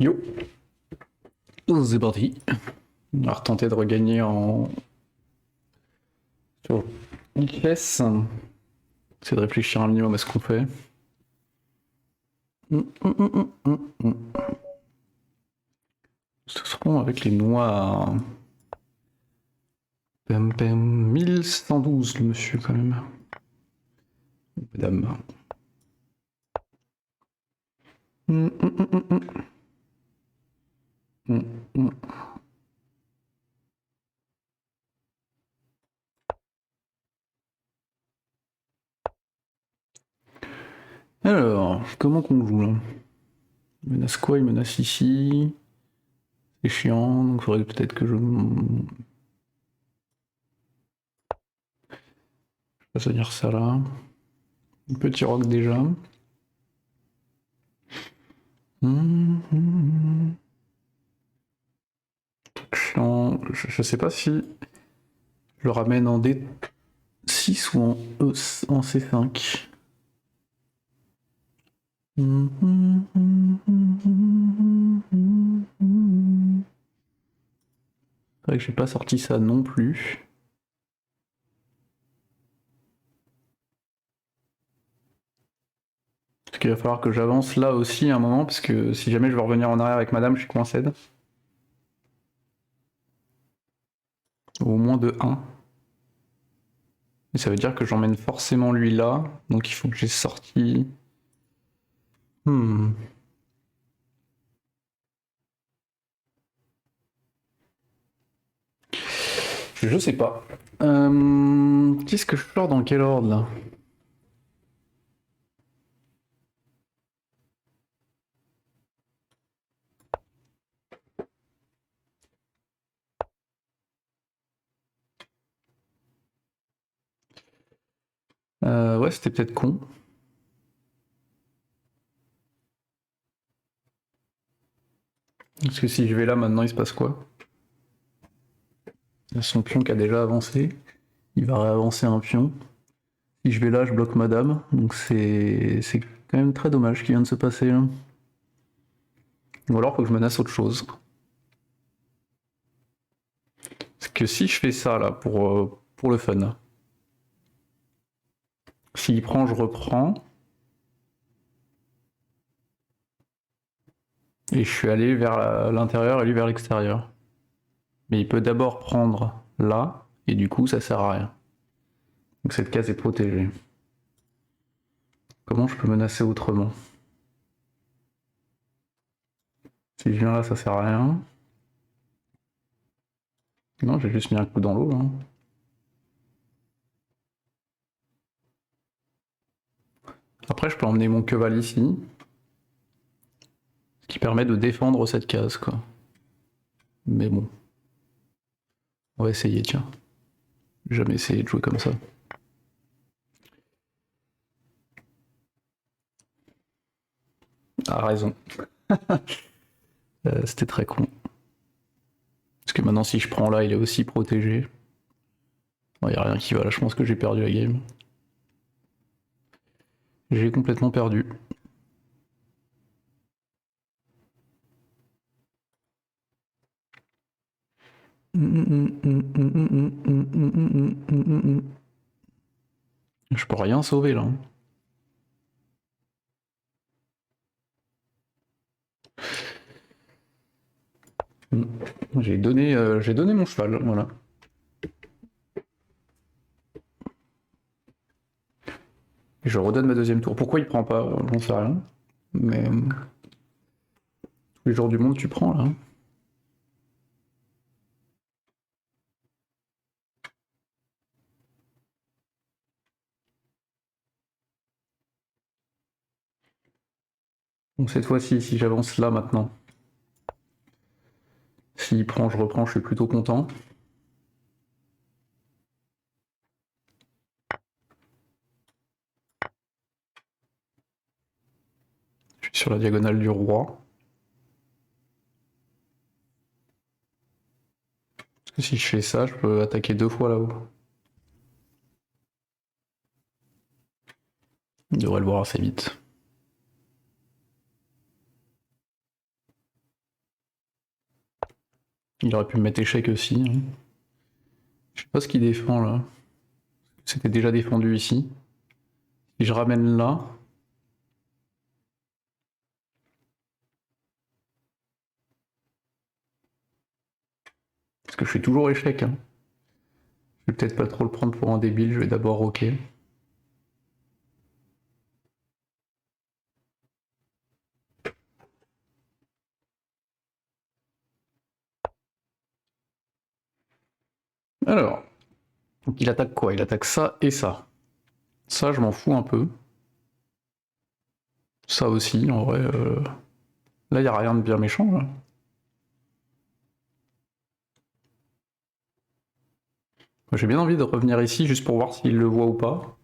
Yo, c'est parti. On va retenter de regagner sur une pièce. C'est de réfléchir un minimum à ce qu'on fait. Ce seront avec les noirs. Pam pam, 1112 le monsieur quand même. Madame. Alors, comment qu'on joue là? Il menace quoi? Il menace ici. C'est chiant, donc il faudrait peut-être que je fasse venir ça là. Un petit rock déjà. Chiant. Je sais pas si je le ramène en D6 ou en C5. C'est vrai que j'ai pas sorti ça non plus. Parce qu'il va falloir que j'avance là aussi à un moment, parce que si jamais je veux revenir en arrière avec madame, je suis coincé. Au moins de 1. Et ça veut dire que j'emmène forcément lui là, donc il faut que j'ai sorti... Je sais pas. Qu'est-ce que je sors dans quel ordre là? Ouais, c'était peut-être con. Parce que si je vais là maintenant, il se passe quoi? Il y a son pion qui a déjà avancé. Il va réavancer un pion. Si je vais là, je bloque madame. Donc c'est quand même très dommage ce qui vient de se passer là. Ou alors faut que je menace autre chose. Parce que si je fais ça là pour le fun, s'il prend, je reprends. Et je suis allé vers l'intérieur et lui vers l'extérieur. Mais il peut d'abord prendre là, et du coup ça sert à rien. Donc cette case est protégée. Comment je peux menacer autrement? Si je viens là, ça sert à rien. Non, j'ai juste mis un coup dans l'eau. Hein. Après, je peux emmener mon cheval ici. Ce qui permet de défendre cette case, quoi. Mais bon. On va essayer, tiens. J'ai jamais essayé de jouer comme ça. Ah, raison. C'était très con. Parce que maintenant, si je prends là, il est aussi protégé. Il n'y a rien qui va là, je pense que j'ai perdu la game. J'ai complètement perdu. Je peux rien sauver là. J'ai donné mon cheval, voilà. Et je redonne ma deuxième tour. Pourquoi il prend pas? J'en sais rien. Mais tous les jours du monde, tu prends là. Donc cette fois-ci, si j'avance là maintenant, s'il prend, je reprends, je suis plutôt content. Je suis sur la diagonale du roi. Parce que si je fais ça, je peux attaquer 2 fois là-haut. Il devrait le voir assez vite. Il aurait pu me mettre échec aussi, hein. Je sais pas ce qu'il défend là. C'était déjà défendu ici. Si je ramène là. Parce que je suis toujours échec, hein. Je vais peut-être pas trop le prendre pour un débile, je vais d'abord roquer. Alors, donc il attaque quoi? Il attaque ça et ça. Ça, je m'en fous un peu. Ça aussi, en vrai. Là, il n'y a rien de bien méchant, là. J'ai bien envie de revenir ici juste pour voir s'il le voit ou pas.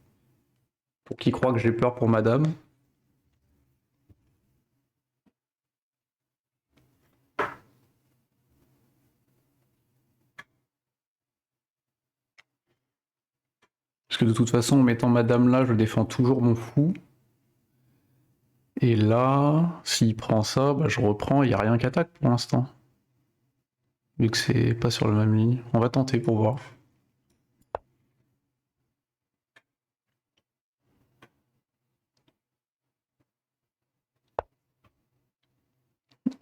Pour qu'il croit que j'ai peur pour madame. Parce que de toute façon, en mettant madame là, je défends toujours mon fou. Et là, s'il prend ça, bah, je reprends, il n'y a rien qui attaque pour l'instant. Vu que c'est pas sur la même ligne. On va tenter pour voir.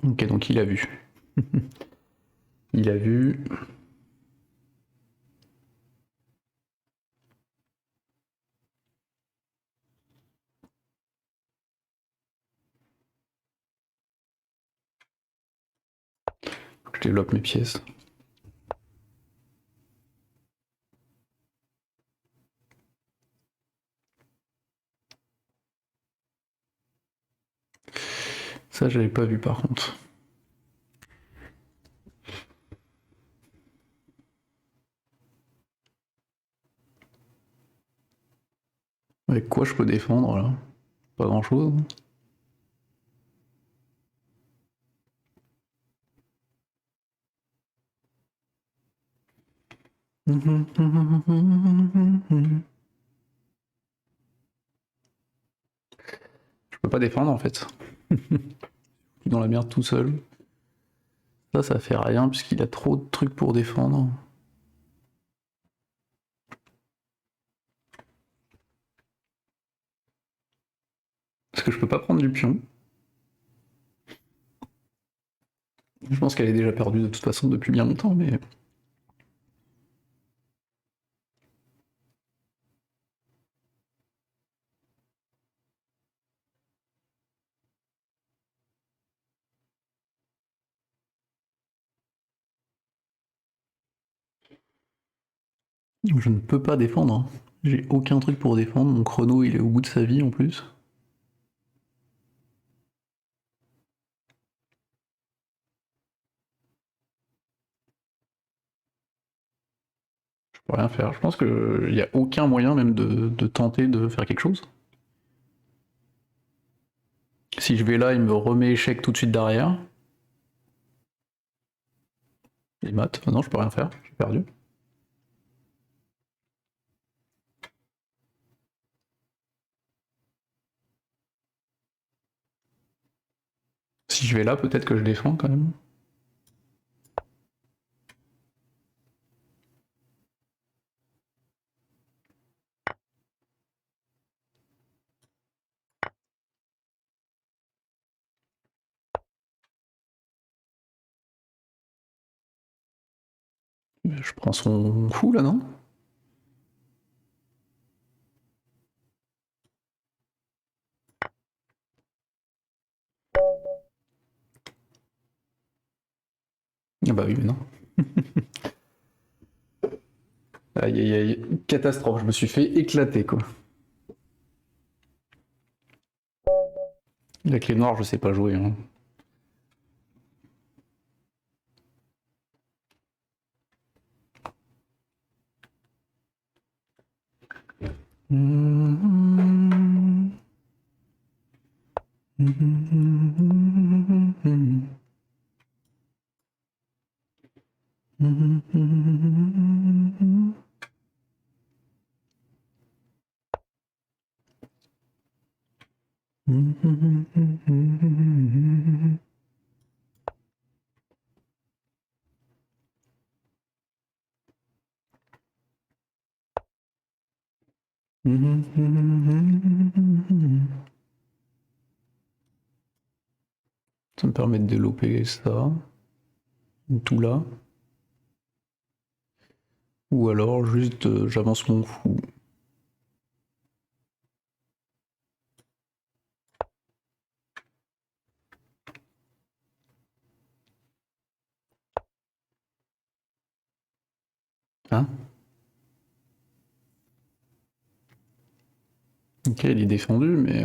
Ok, donc il a vu. Il a vu. Je développe mes pièces. Ça, j'avais pas vu par contre. Avec quoi je peux défendre là? Pas grand chose. Je peux pas défendre en fait. Je suis dans la merde tout seul. Ça fait rien puisqu'il a trop de trucs pour défendre. Parce que je peux pas prendre du pion. Je pense qu'elle est déjà perdue de toute façon depuis bien longtemps, mais. Je ne peux pas défendre, hein. J'ai aucun truc pour défendre, mon chrono il est au bout de sa vie en plus. Je peux rien faire. Je pense qu'il n'y a aucun moyen même de tenter de faire quelque chose. Si je vais là, il me remet échec tout de suite derrière. Il mate. Ah non, je peux rien faire, j'ai perdu. Si je vais là, peut-être que je défends quand même. Je prends son fou là, non? Ah bah oui, mais non. Aïe aïe aïe, catastrophe, je me suis fait éclater quoi. Avec les noirs, je sais pas jouer, hein. Ça me permet de développer ça. Tout là. Ou alors juste j'avance mon fou. Hein? Ok, il est défendu, mais...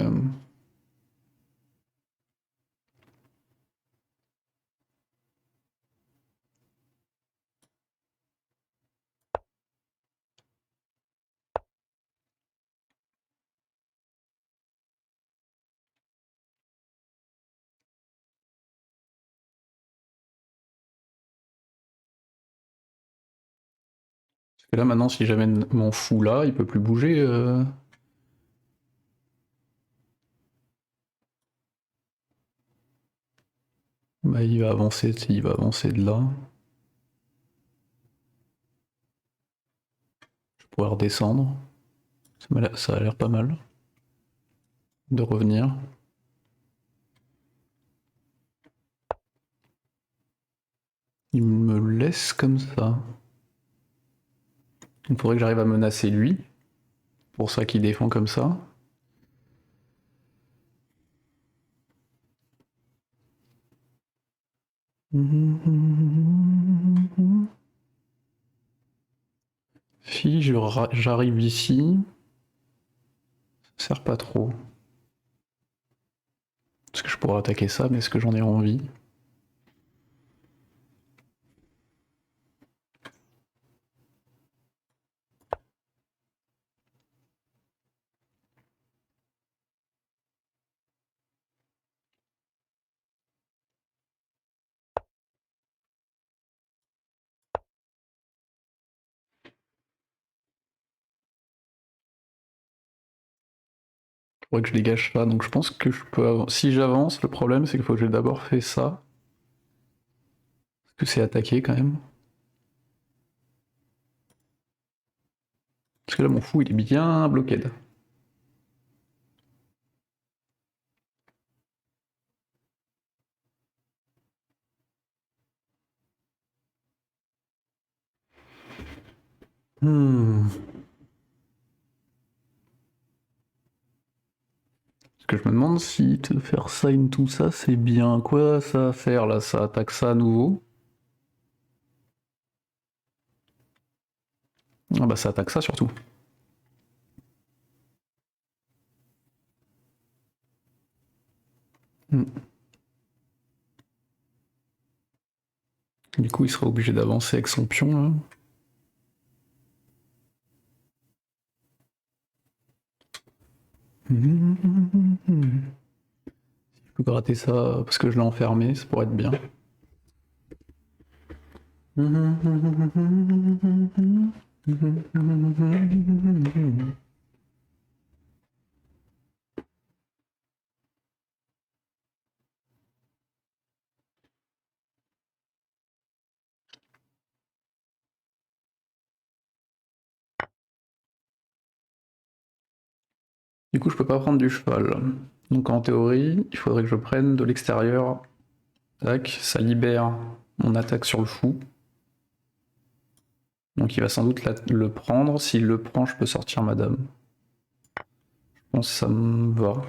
Parce que là maintenant, si j'amène mon fou là, il peut plus bouger. Bah, il va avancer de là. Je pourrais redescendre. Ça a l'air pas mal. De revenir. Il me laisse comme ça. Il faudrait que j'arrive à menacer lui. Pour ça qu'il défend comme ça. Si j'arrive ici, ça sert pas trop. Parce que je pourrais attaquer ça, mais est-ce que j'en ai envie? Faudrait que je dégage ça, donc je pense que je peux... Si j'avance, le problème c'est qu'il faut que j'ai d'abord fait ça. Parce que c'est attaqué quand même. Parce que là mon fou il est bien bloqué. Parce que je me demande si te faire sign tout ça c'est bien. Quoi ça à faire là? Ça attaque ça à nouveau. Ah bah ça attaque ça surtout. Hmm. Du coup il sera obligé d'avancer avec son pion là. Si je peux gratter ça parce que je l'ai enfermé, ça pourrait être bien. Du coup je peux pas prendre du cheval. Donc en théorie, il faudrait que je prenne de l'extérieur. Tac, ça libère mon attaque sur le fou. Donc il va sans doute le prendre. S'il le prend, je peux sortir madame. Je pense que ça me va. De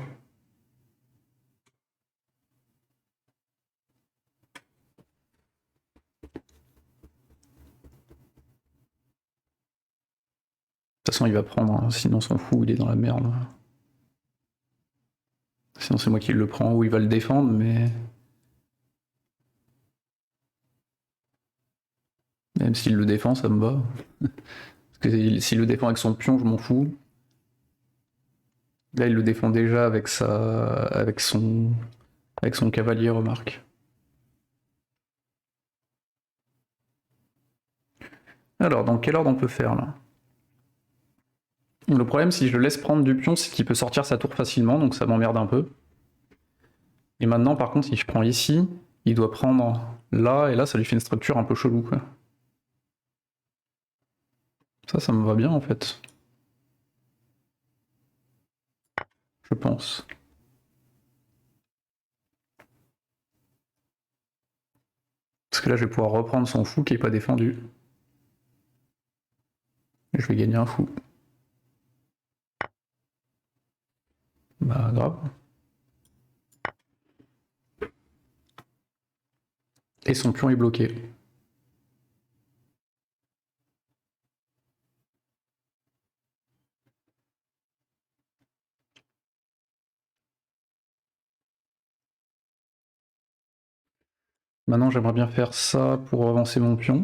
toute façon, il va prendre, hein. Sinon son fou, il est dans la merde. Sinon c'est moi qui le prends ou il va le défendre, mais... Même s'il le défend, ça me va. Parce que s'il le défend avec son pion, je m'en fous. Là, il le défend déjà avec son cavalier, remarque. Alors, dans quel ordre on peut faire, là? Le problème, si je le laisse prendre du pion, c'est qu'il peut sortir sa tour facilement, donc ça m'emmerde un peu. Et maintenant, par contre, si je prends ici, il doit prendre là, et là, ça lui fait une structure un peu chelou, quoi. Ça me va bien, en fait. je pense. Parce que là, je vais pouvoir reprendre son fou qui est pas défendu. Et je vais gagner un fou. Bah grave. Et son pion est bloqué. Maintenant, j'aimerais bien faire ça pour avancer mon pion.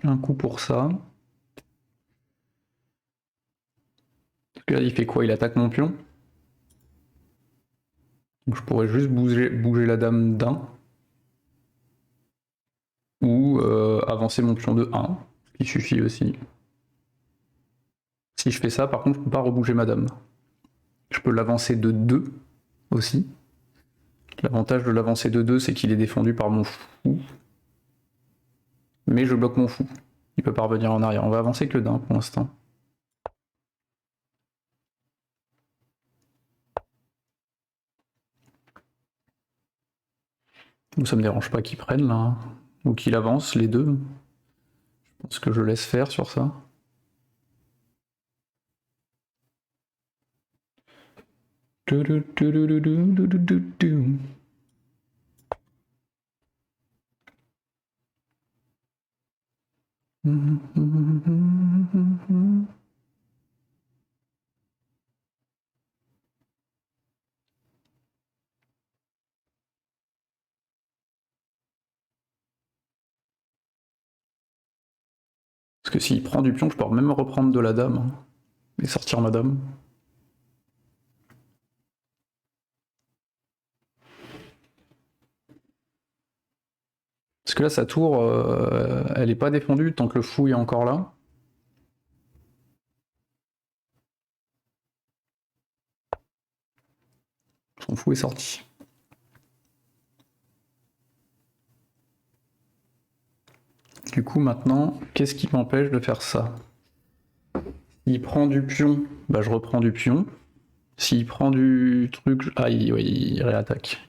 Un coup pour ça. Parce que là, il fait quoi? Il attaque mon pion. Donc je pourrais juste bouger la dame d'un. Ou avancer mon pion de 1, ce qui suffit aussi. Si je fais ça, par contre, je peux pas rebouger ma dame. Je peux l'avancer de 2 aussi. L'avantage de l'avancer de 2, c'est qu'il est défendu par mon fou. Mais je bloque mon fou. Il peut pas revenir en arrière. On va avancer que d'un pour l'instant. Ça me dérange pas qu'ils prennent là. Ou qu'ils avancent les deux. Je pense que je laisse faire sur ça. Parce que s'il prend du pion, je peux même reprendre de la dame. Hein, et sortir ma dame. Parce que là, sa tour, elle est pas défendue tant que le fou est encore là. Son fou est sorti. Du coup, maintenant, qu'est-ce qui m'empêche de faire ça? S'il prend du pion, bah je reprends du pion. S'il prend du truc... Ah, il réattaque.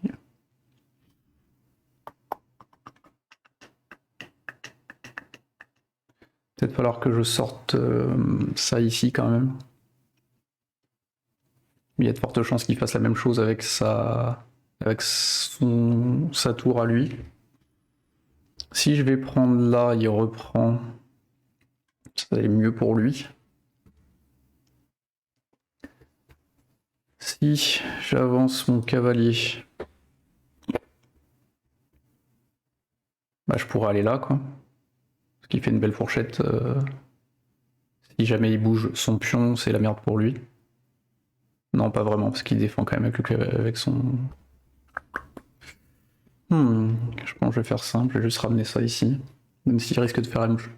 Peut-être falloir que je sorte ça ici quand même. Il y a de fortes chances qu'il fasse la même chose avec sa tour à lui. Si je vais prendre là, il reprend. Ça va aller mieux pour lui. Si j'avance mon cavalier, bah je pourrais aller là, quoi. Ce qui fait une belle fourchette. Si jamais il bouge son pion, c'est la merde pour lui. Non, pas vraiment, parce qu'il défend quand même avec son... Je pense que je vais faire simple, je vais juste ramener ça ici. Même s'il risque de faire la mouche.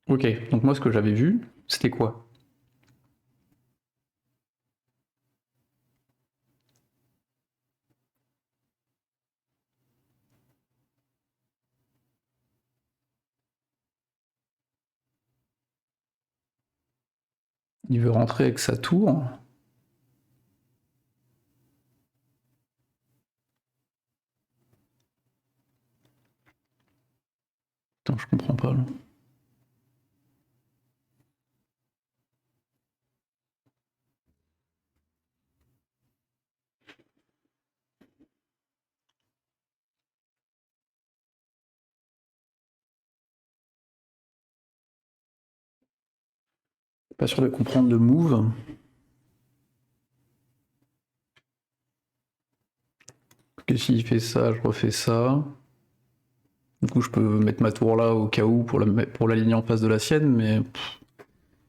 Ok, donc moi ce que j'avais vu, c'était quoi? Il veut rentrer avec sa tour. Attends, je comprends pas là. Pas sûr de comprendre le move. Parce que s'il fait ça, je refais ça. Du coup, je peux mettre ma tour là au cas où pour l'aligner en face de la sienne, mais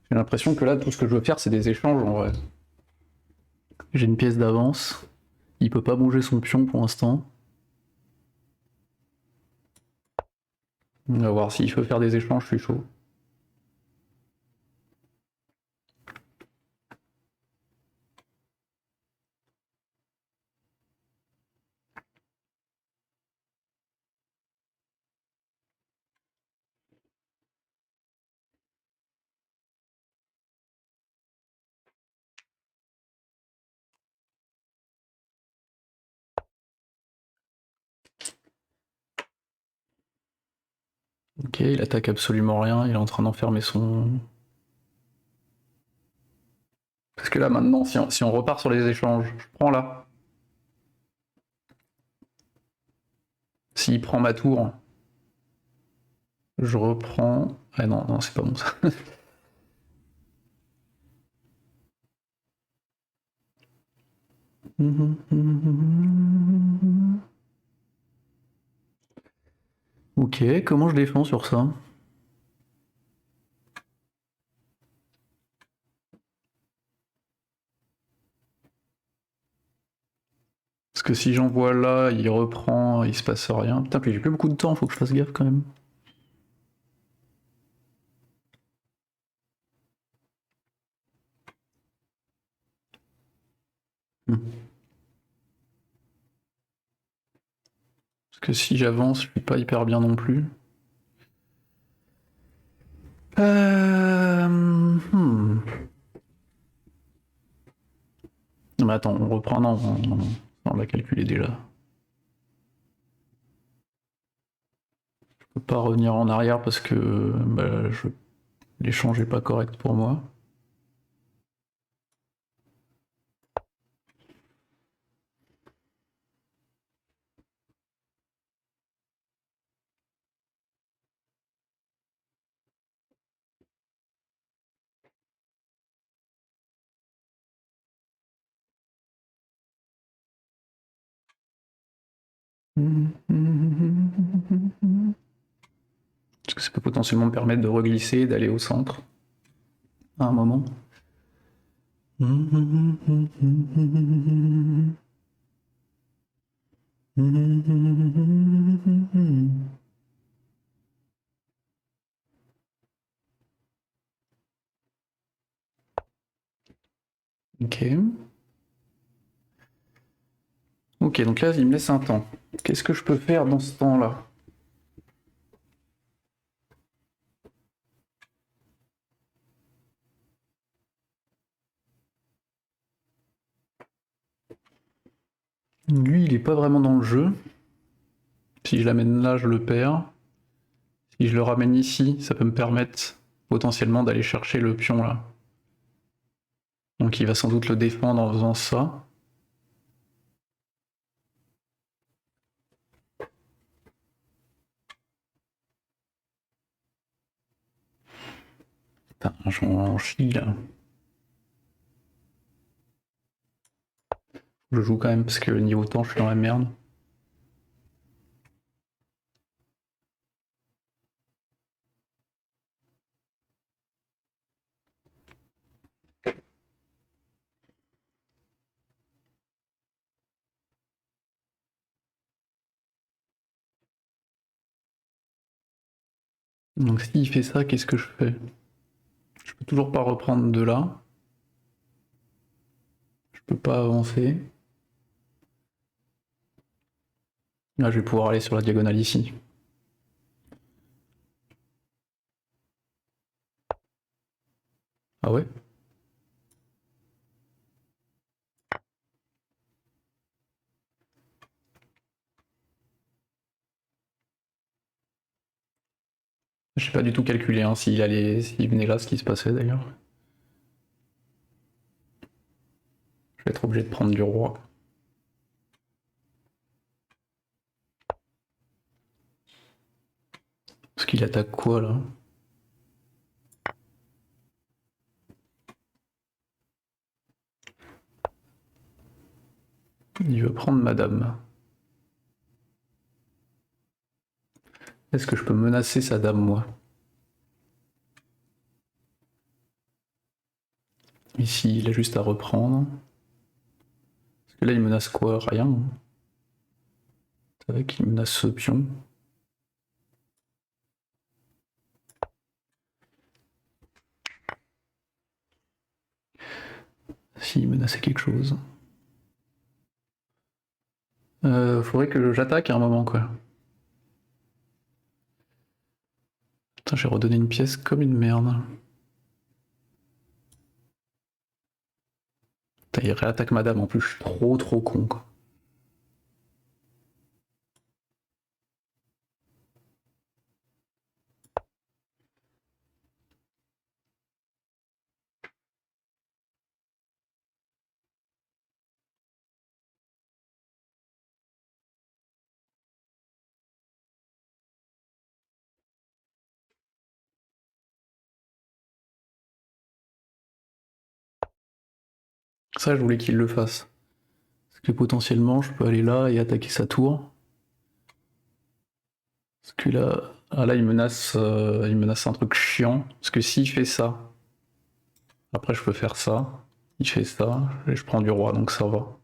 j'ai l'impression que là, tout ce que je veux faire, c'est des échanges en vrai. J'ai une pièce d'avance. Il peut pas bouger son pion pour l'instant. On va voir s'il peut faire des échanges, je suis chaud. Ok, il attaque absolument rien, il est en train d'enfermer son... Parce que là maintenant, si on repart sur les échanges, je prends là. S'il prend ma tour, je reprends... Ah non, non, c'est pas bon ça. Ok, comment je défends sur ça? Parce que si j'envoie là, il reprend, il se passe rien. Putain, puis j'ai plus beaucoup de temps, faut que je fasse gaffe quand même. Parce que si j'avance, je suis pas hyper bien non plus. Non mais attends, on reprend, non, on l'a calculé déjà. Je peux pas revenir en arrière parce que bah, l'échange est pas correct pour moi. Parce que ça peut potentiellement me permettre de reglisser, d'aller au centre à un moment. Ok. Ok, donc là, il me laisse un temps. Qu'est-ce que je peux faire dans ce temps-là? Lui, il est pas vraiment dans le jeu. Si je l'amène là, je le perds. Si je le ramène ici, ça peut me permettre potentiellement d'aller chercher le pion là. Donc il va sans doute le défendre en faisant ça. Putain, j'en chie là. Je joue quand même parce que niveau temps, je suis dans la merde. Donc s'il fait ça, qu'est-ce que je fais? Je peux toujours pas reprendre de là. Je peux pas avancer. Là, je vais pouvoir aller sur la diagonale ici. Ah ouais? Je sais pas du tout calculé hein, s'il venait là, ce qui se passait d'ailleurs. Je vais être obligé de prendre du roi. Parce qu'il attaque quoi là? Il veut prendre madame. Est-ce que je peux menacer sa dame moi? Ici, il a juste à reprendre. Parce que là, il menace quoi? Rien. C'est vrai qu'il menace ce pion. Ici, il menaçait quelque chose. Faudrait que j'attaque à un moment, quoi. Putain, j'ai redonné une pièce comme une merde. Putain, il réattaque madame en plus, je suis trop con, quoi. Ça, je voulais qu'il le fasse. Parce que potentiellement, je peux aller là et attaquer sa tour. Parce que là, ah là il menace un truc chiant. Parce que s'il fait ça, après je peux faire ça. Il fait ça, et je prends du roi, donc ça va.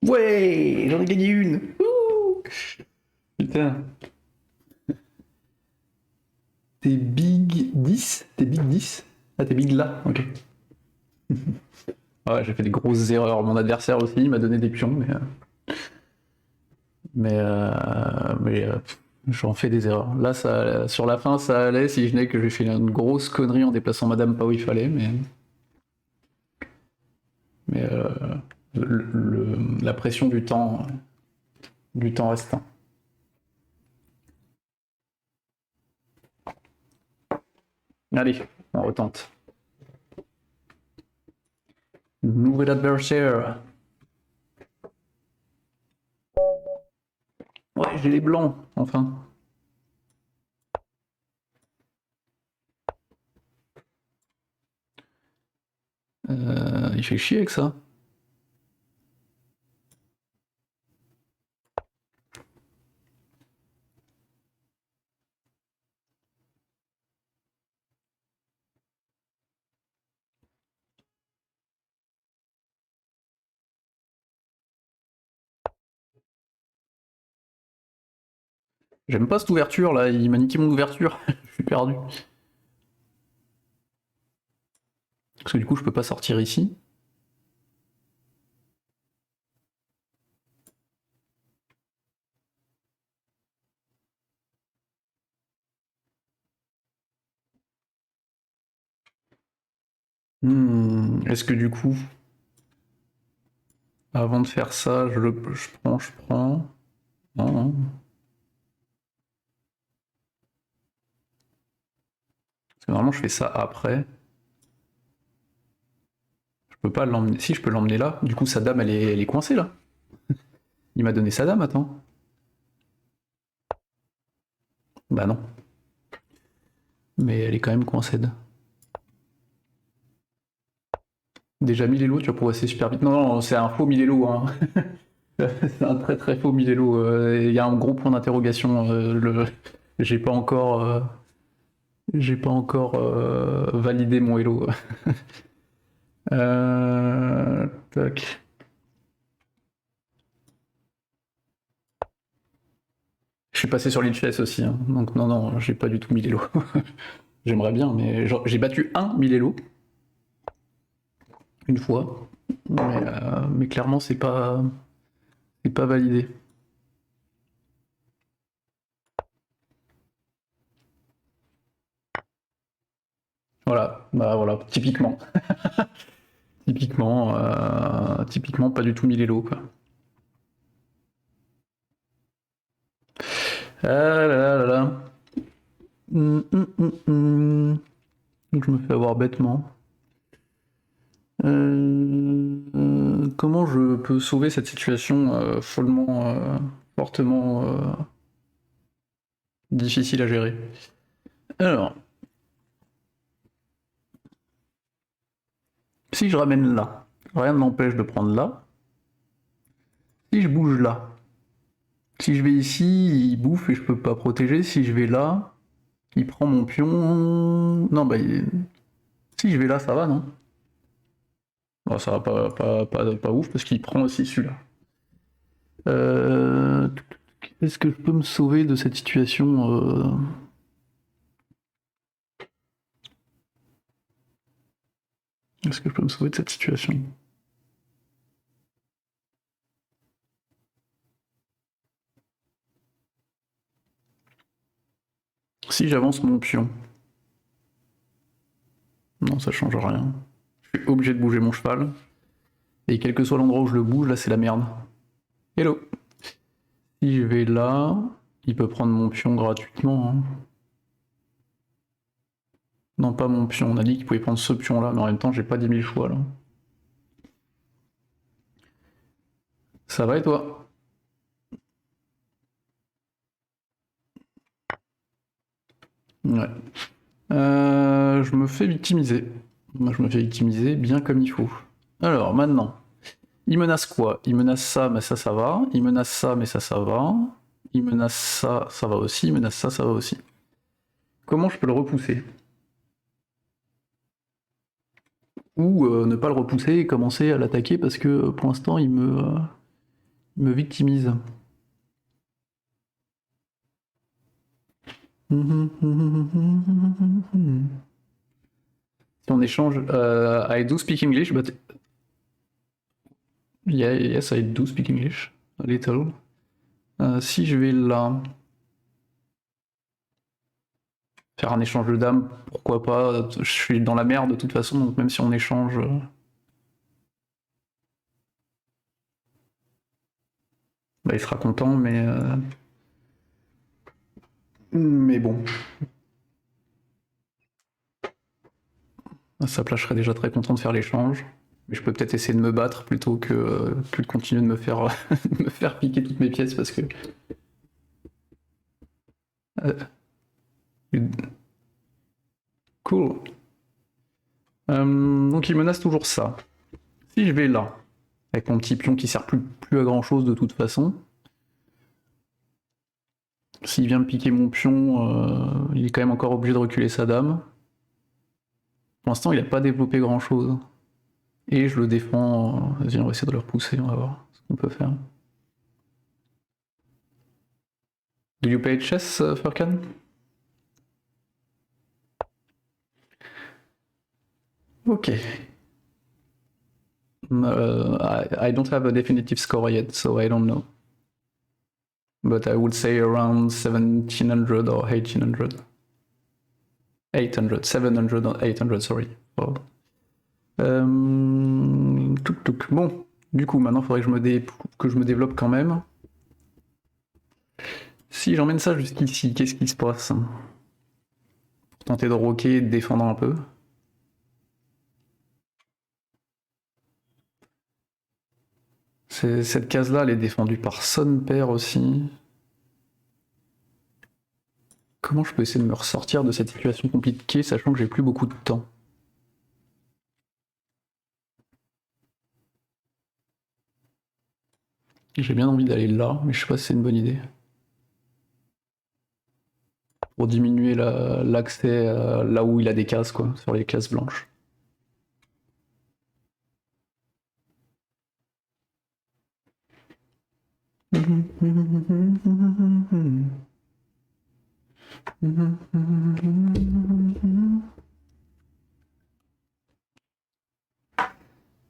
Ouais, j'en ai gagné une. Ouh, putain. T'es big 10? T'es big 10? Ah, t'es big là, ok. Ouais, j'ai fait des grosses erreurs. Mon adversaire aussi, il m'a donné des pions, mais j'en fais des erreurs. Là, ça, sur la fin, ça allait si je n'ai que j'ai fait une grosse connerie en déplaçant madame pas où il fallait, mais la pression du temps restant. Allez, on retente. Nouvel adversaire. Ouais, j'ai les blancs, enfin. Il fait chier avec ça. J'aime pas cette ouverture là, il m'a niqué mon ouverture. Je suis perdu. Parce que du coup, je peux pas sortir ici. Est-ce que du coup, avant de faire ça, je prends. Non, non. Parce que normalement, je fais ça après. Je peux pas l'emmener. Si, je peux l'emmener là. Du coup, sa dame, elle est coincée là. Il m'a donné sa dame, attends. Bah non. Mais elle est quand même coincée. Déjà 1000 élos, tu vas progresser super vite. Non, non, c'est un faux 1000 élos. Hein. C'est un très faux 1000 élos. Il y a un gros point d'interrogation. J'ai pas encore, validé mon Elo. Tac. Je suis passé sur l'Ilchess aussi, hein. Donc non, non, j'ai pas du tout 1000 Elo. J'aimerais bien, mais j'ai battu un 1000 Elo une fois, mais clairement c'est pas validé. Voilà, bah voilà, typiquement. Typiquement pas du tout 1000 Elo quoi. Ah là là là là. Donc je me fais avoir bêtement. Comment je peux sauver cette situation fortement difficile à gérer? Alors, si je ramène là, rien ne m'empêche de prendre là. Si je bouge là, si je vais ici, il bouffe et je peux pas protéger. Si je vais là, il prend mon pion. Non, bah, si je vais là, ça va, non? Bon, ça va pas ouf parce qu'il prend aussi celui-là. Est-ce que je peux me sauver de cette situation Est-ce que je peux me sauver de cette situation? Si j'avance mon pion. Non, ça change rien. Je suis obligé de bouger mon cheval. Et quel que soit l'endroit où je le bouge, là c'est la merde. Hello. Si je vais là, il peut prendre mon pion gratuitement. Hein. Non, pas mon pion. On a dit qu'il pouvait prendre ce pion là, mais en même temps, j'ai pas 10 000 choix là. Ça va et toi? Ouais. Je me fais victimiser. Moi, je me fais victimiser bien comme il faut. Alors, maintenant. Il menace quoi? Il menace ça, mais ça va. Il menace ça, mais ça va. Il menace ça, ça va aussi. Il menace ça va aussi. Comment je peux le repousser? Ou ne pas le repousser et commencer à l'attaquer parce que pour l'instant il me victimise. Si on échange, I do speak English, but yeah, yes, I do speak English, a little. Si je vais là, faire un échange de dames, pourquoi pas? Je suis dans la merde de toute façon, donc même si on échange, bah, il sera content, mais bon. À sa place, je serais déjà très content de faire l'échange. Mais je peux peut-être essayer de me battre plutôt que de continuer de me faire, me faire piquer toutes mes pièces parce que. Euh, cool. Donc il menace toujours ça. Si je vais là, avec mon petit pion qui sert plus à grand chose de toute façon, s'il vient me piquer mon pion, il est quand même encore obligé de reculer sa dame. Pour l'instant, il n'a pas développé grand chose. Et je le défends. Vas-y, on va essayer de le repousser, on va voir ce qu'on peut faire. Do you play chess, Furkan? Ok. I don't have a definitive score yet, so I don't know. But I would say around 1700 or 1800. 800, 700 or 800, sorry. Oh. Bon, du coup, maintenant, il faudrait que je me développe quand même. Si j'emmène ça jusqu'ici, qu'est-ce qui se passe? Pour tenter de roquer et de défendre un peu. Cette case-là, elle est défendue par son père aussi. Comment je peux essayer de me ressortir de cette situation compliquée, sachant que j'ai plus beaucoup de temps? J'ai bien envie d'aller là, mais je sais pas si c'est une bonne idée. Pour diminuer l'accès là où il a des cases, quoi, sur les cases blanches.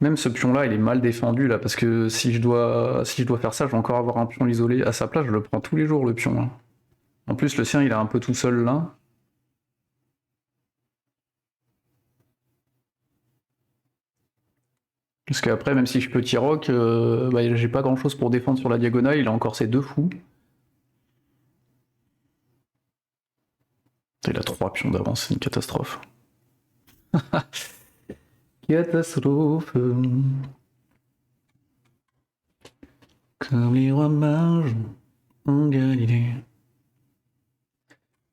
Même ce pion-là, il est mal défendu là, parce que si je dois faire ça, je vais encore avoir un pion isolé. À sa place, je le prends tous les jours le pion. Là. En plus, le sien, il est un peu tout seul là. Parce qu'après, même si je peux T-Rock, bah, j'ai pas grand chose pour défendre sur la diagonale, il a encore ses deux fous. Il a 3 pions d'avance, c'est une catastrophe. Catastrophe. Comme les rois mages en Galilée.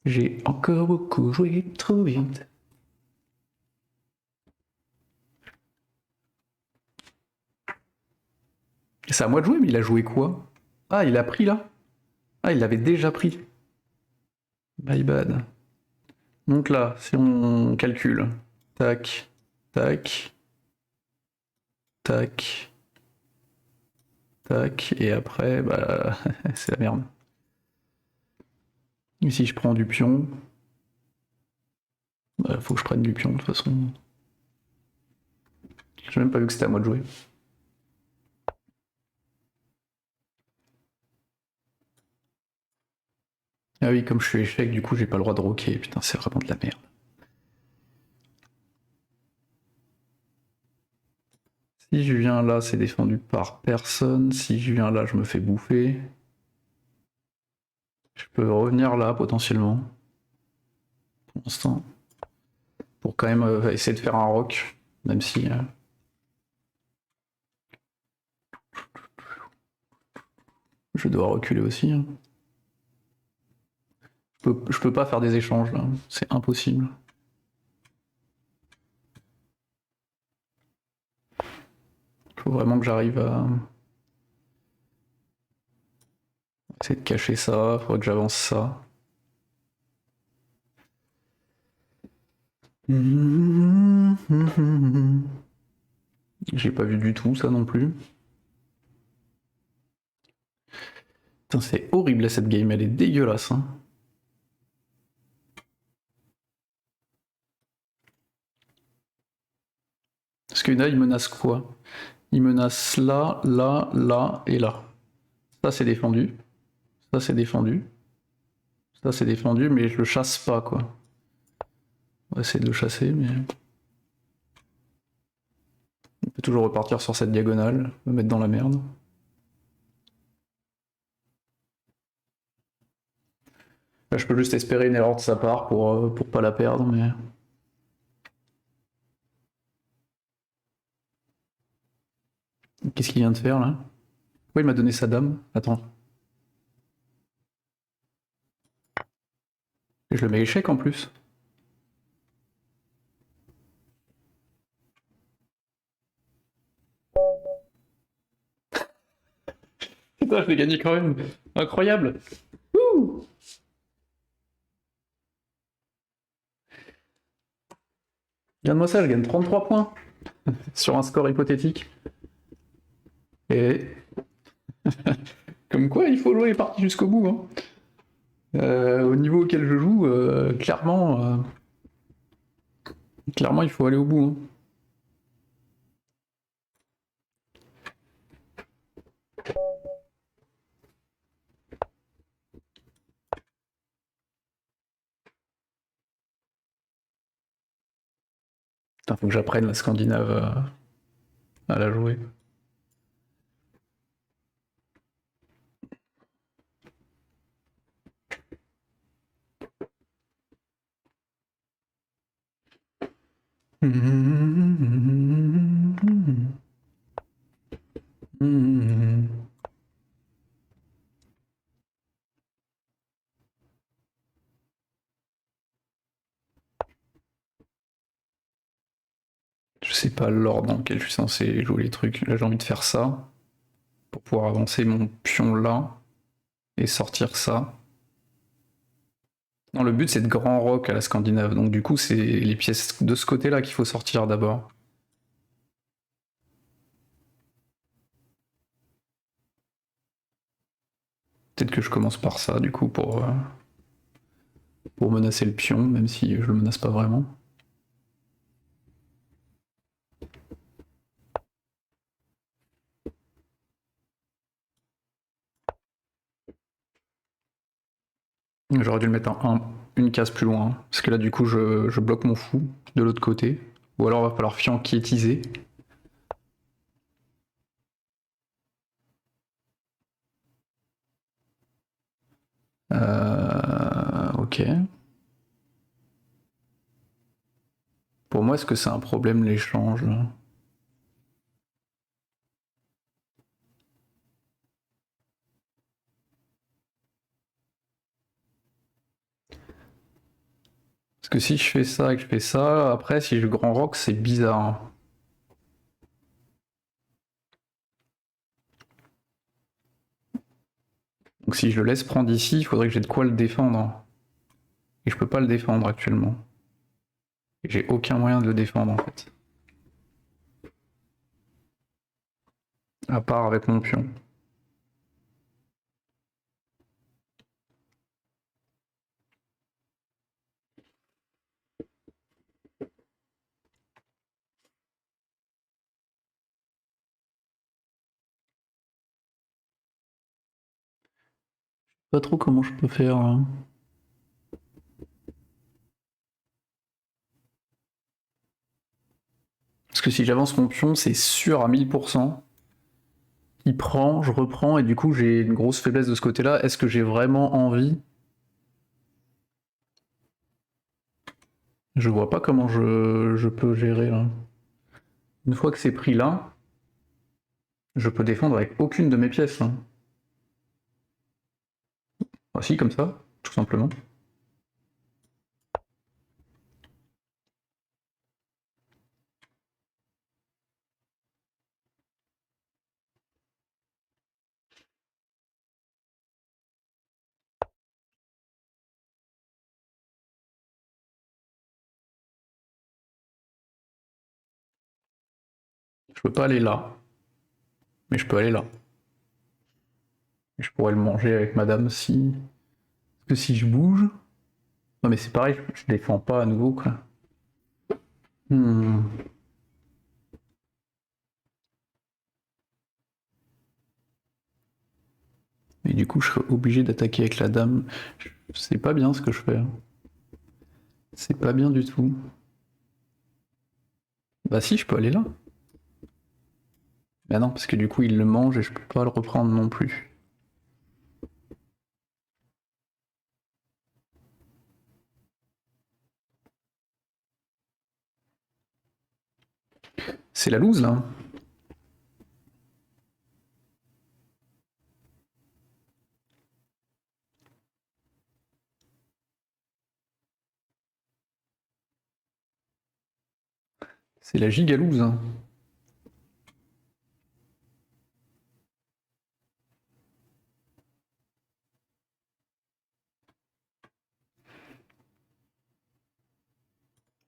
J'ai encore beaucoup joué trop vite. C'est à moi de jouer, mais il a joué quoi? Ah, il a pris là? Ah, il l'avait déjà pris. My bad. Donc là, si on calcule, tac, tac, tac, tac, et après, bah, c'est la merde. Et si je prends du pion, bah, faut que je prenne du pion de toute façon. J'ai même pas vu que c'était à moi de jouer. Ah oui, comme je suis échec, du coup j'ai pas le droit de roquer. Putain, c'est vraiment de la merde. Si je viens là, c'est défendu par personne. Si je viens là, je me fais bouffer. Je peux revenir là potentiellement. Pour l'instant. Pour quand même essayer de faire un rock. Même si. Je dois reculer aussi. Hein. Je peux pas faire des échanges là. C'est impossible. Faut vraiment que j'arrive à essayer de cacher ça. Faudrait que j'avance ça. J'ai pas vu du tout ça non plus. Putain, c'est horrible cette game, elle est dégueulasse. Hein. Parce que là, il menace quoi? Il menace là, là, là et là. Ça, c'est défendu. Ça, c'est défendu. Ça, c'est défendu, mais je le chasse pas, quoi. On va essayer de le chasser, mais... On peut toujours repartir sur cette diagonale, me mettre dans la merde. Là, je peux juste espérer une erreur de sa part pour pas la perdre, mais... Qu'est-ce qu'il vient de faire, là? Pourquoi il m'a donné sa dame? Attends. Je le mets échec, en plus. Putain, je l'ai gagné quand même. Incroyable. Ouh. Regarde-moi ça, je gagne 33 points sur un score hypothétique. Et comme quoi, il faut jouer les parties jusqu'au bout. Hein. Au niveau auquel je joue, clairement, il faut aller au bout. Hein. Putain, faut que j'apprenne la scandinave à la jouer. Je sais pas l'ordre dans lequel je suis censé jouer les trucs. Là, j'ai envie de faire ça pour pouvoir avancer mon pion là et sortir ça. Non, le but c'est de grand rock à la scandinave, donc du coup c'est les pièces de ce côté-là qu'il faut sortir d'abord. Peut-être que je commence par ça du coup pour menacer le pion, même si je le menace pas vraiment. J'aurais dû le mettre une case plus loin, parce que là du coup je bloque mon fou de l'autre côté. Ou alors il va falloir fianquiétiser. Ok. Pour moi, est-ce que c'est un problème l'échange là? Parce que si je fais ça et que je fais ça, après si je grand rock, c'est bizarre. Donc si je le laisse prendre ici, il faudrait que j'ai de quoi le défendre. Et je peux pas le défendre actuellement. Et j'ai aucun moyen de le défendre en fait. À part avec mon pion. Pas trop comment je peux faire. Hein. Parce que si j'avance mon pion, c'est sûr à 1000%. Il prend, je reprends, et du coup j'ai une grosse faiblesse de ce côté-là. Est-ce que j'ai vraiment envie? Je vois pas comment je peux gérer là. Une fois que c'est pris là, je peux défendre avec aucune de mes pièces. Là. Ah si, comme ça, tout simplement. Je peux pas aller là, mais je peux aller là. Et je pourrais le manger avec madame si... Parce que si je bouge... Non mais c'est pareil, je défends pas à nouveau quoi. Hmm. Et du coup je serais obligé d'attaquer avec la dame. C'est pas bien ce que je fais. Hein. C'est pas bien du tout. Bah si, je peux aller là. Bah non, parce que du coup il le mange et je peux pas le reprendre non plus. C'est la loose là. C'est la gigalouse. Hein.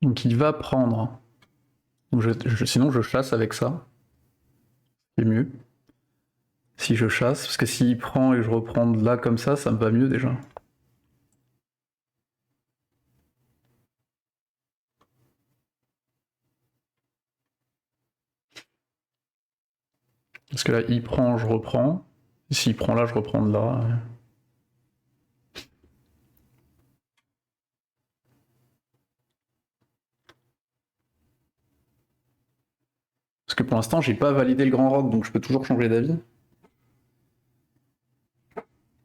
Donc il va prendre. Donc sinon je chasse avec ça. C'est mieux. Si je chasse, parce que s'il prend et je reprends de là comme ça me va mieux déjà. Parce que là il prend, je reprends. S'il prend là, je reprends de là. Parce que pour l'instant j'ai pas validé le grand rock, donc je peux toujours changer d'avis.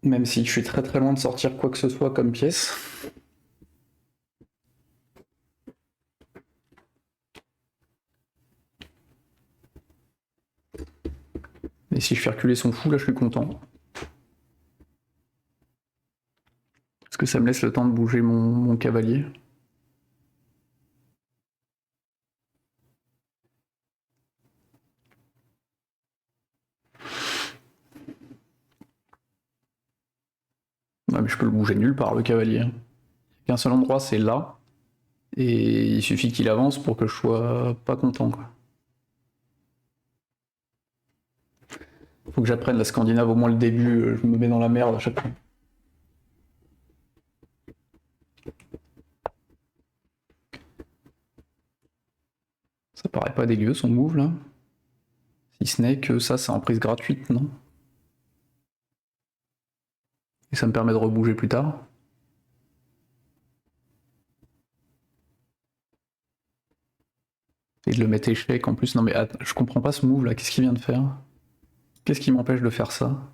Même si je suis très très loin de sortir quoi que ce soit comme pièce. Et si je fais reculer son fou, là je suis content. Parce que ça me laisse le temps de bouger mon cavalier. Ouais, mais je peux le bouger nulle part, le cavalier. Qu'un seul endroit, c'est là. Et il suffit qu'il avance pour que je sois pas content, quoi. Faut que j'apprenne la Scandinave, au moins le début, je me mets dans la merde à chaque fois. Ça paraît pas dégueu son move là. Si ce n'est que ça, c'est en prise gratuite, non? Et ça me permet de rebouger plus tard. Et de le mettre échec en plus. Non mais attends, je comprends pas ce move là, qu'est-ce qu'il vient de faire? Qu'est-ce qui m'empêche de faire ça?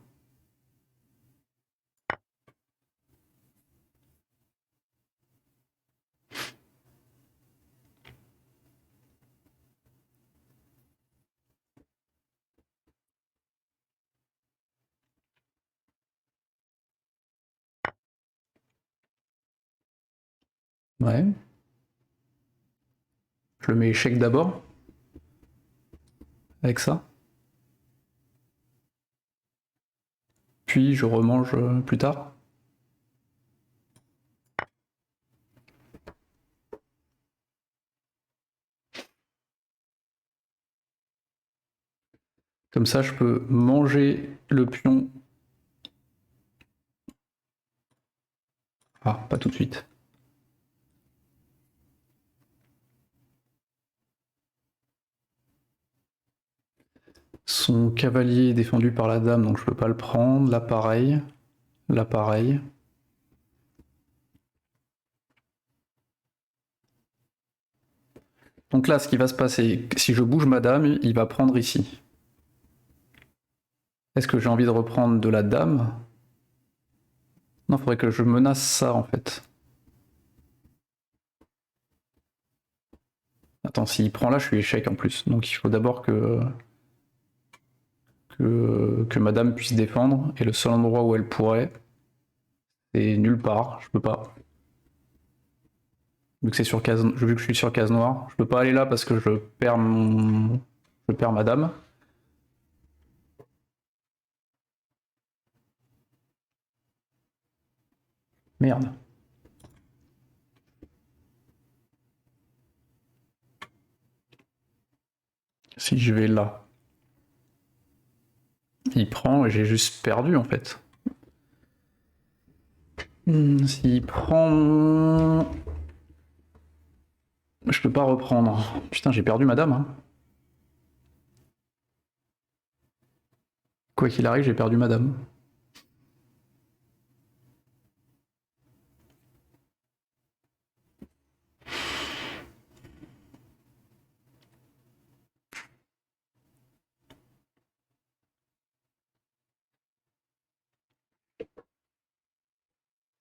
Ouais. Je le mets échec d'abord, avec ça. Puis je remange plus tard. Comme ça, je peux manger le pion. Ah, pas tout de suite. Son cavalier est défendu par la dame, donc je peux pas le prendre. Là, pareil. Là, pareil. Donc là, ce qui va se passer, si je bouge ma dame, il va prendre ici. Est-ce que j'ai envie de reprendre de la dame? Non, il faudrait que je menace ça, en fait. Attends, s'il prend là, je suis échec en plus. Donc il faut d'abord que madame puisse défendre. Et le seul endroit où elle pourrait, c'est nulle part. Je peux pas. Vu que je suis sur case noire, je peux pas aller là parce que je perds ma dame. Merde. Si je vais là, il prend et j'ai juste perdu en fait. S'il prend, je peux pas reprendre. Putain, j'ai perdu ma dame. Hein. Quoi qu'il arrive, j'ai perdu ma dame.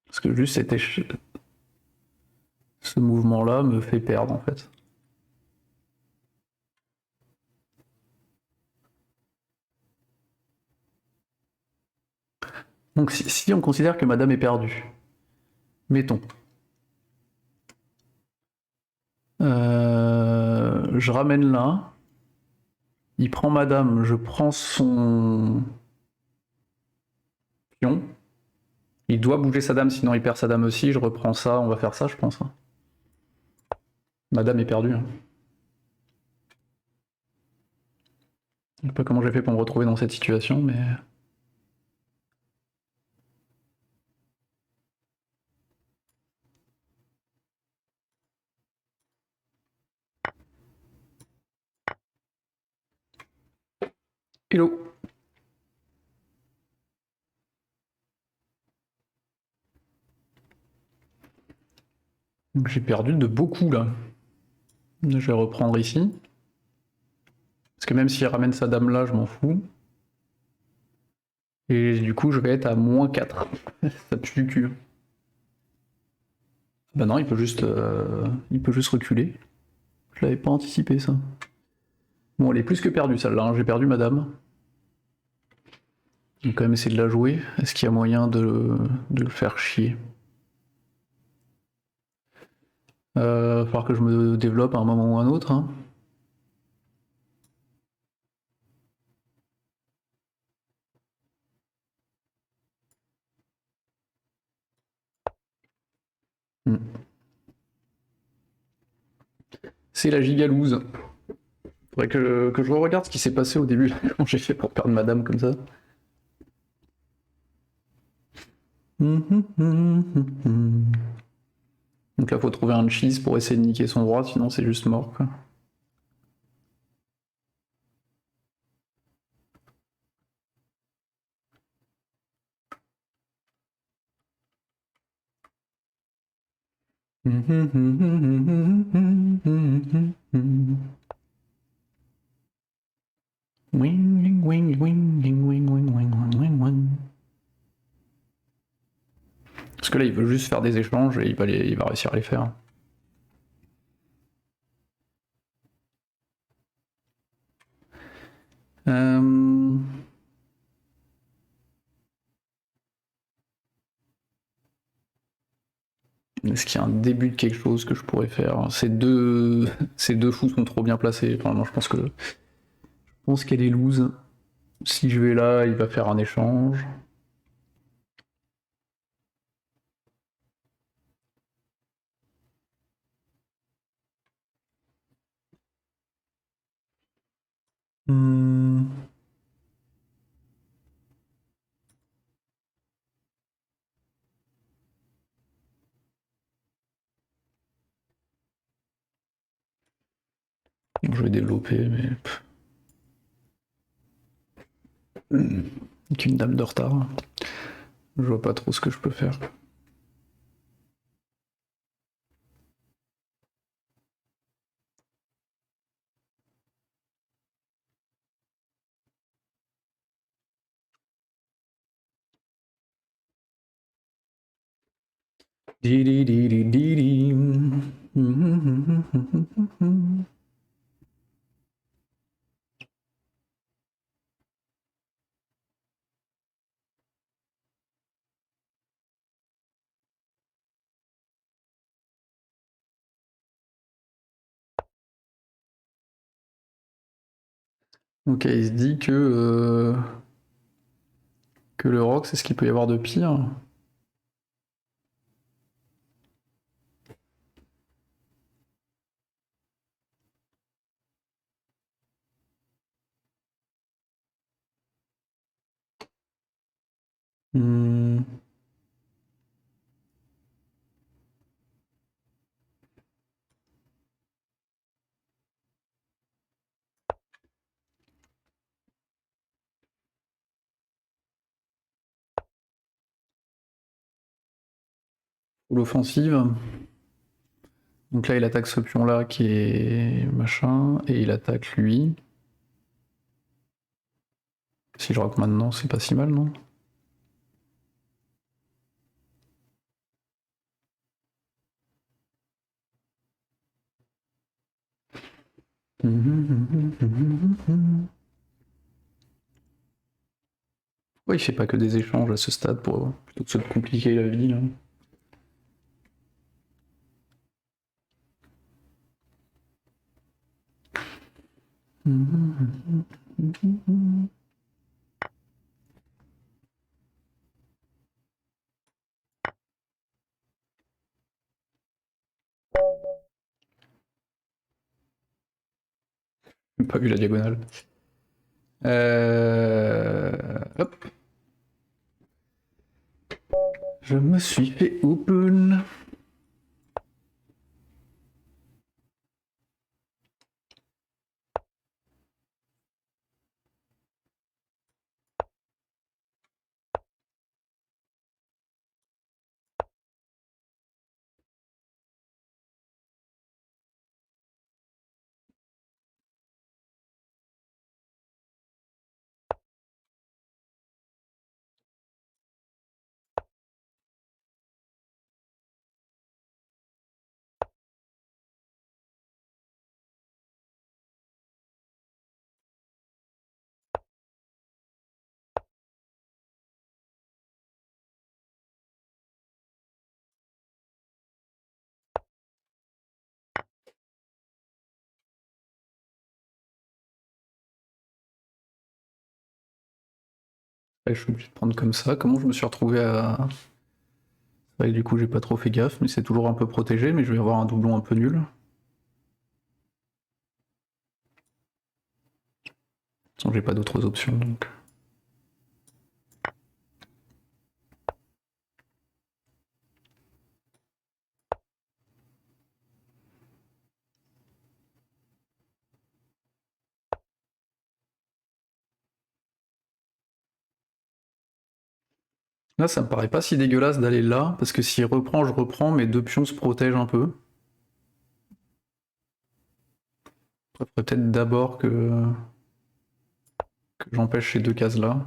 Parce que juste ce mouvement-là me fait perdre en fait. Donc si on considère que madame est perdue, mettons. Je ramène là. Il prend madame, je prends son pion. Il doit bouger sa dame, sinon il perd sa dame aussi. Je reprends ça, on va faire ça, je pense. Hein. Madame est perdue. Hein. Je sais pas comment j'ai fait pour me retrouver dans cette situation, mais... Hello. J'ai perdu de beaucoup là. Je vais reprendre ici. Parce que même s'il ramène sa dame là, je m'en fous. Et du coup, je vais être à moins 4. Ça pue du cul. Bah non, il peut juste reculer. Je l'avais pas anticipé ça. Bon, elle est plus que perdue celle-là. Hein. J'ai perdu ma dame. Je vais quand même essayer de la jouer. Est-ce qu'il y a moyen de le faire chier? Va falloir que je me développe à un moment ou à un autre. Hein. Hmm. C'est la gigalouse. Faudrait que je regarde ce qui s'est passé au début, comment j'ai fait pour perdre madame comme ça. Donc là, faut trouver un cheese pour essayer de niquer son roi, sinon c'est juste mort, quoi. Wing, wing, wing, wing, wing, wing, wing, wing, wing. Parce que là, il veut juste faire des échanges et il va réussir à les faire. Euh... Est-ce qu'il y a un début de quelque chose que je pourrais faire? Ces deux fous sont trop bien placés. Enfin, moi, je pense qu'elle est loose. Si je vais là, il va faire un échange. Hmm. Je vais développer, mais... Avec une dame de retard. Je vois pas trop ce que je peux faire. Ok, il se dit que le rock, c'est ce qu'il peut y avoir de pire. Hmm. L'offensive. Donc là, il attaque ce pion-là qui est machin, et il attaque lui. Si je rock maintenant, c'est pas si mal, non? Ouais, il fait pas que des échanges à ce stade pour plutôt que de se compliquer la vie, là. J'ai pas vu la diagonale. Hop. Je me suis fait open. Ouais, je suis obligé de prendre comme ça. Comment je me suis retrouvé à... Ouais, du coup, j'ai pas trop fait gaffe, mais c'est toujours un peu protégé, mais je vais avoir un doublon un peu nul. De toute façon, j'ai pas d'autres options, donc... Là, ça me paraît pas si dégueulasse d'aller là, parce que s'il reprend, je reprends, mes deux pions se protègent un peu. Après, faudrait peut-être d'abord que j'empêche ces deux cases-là.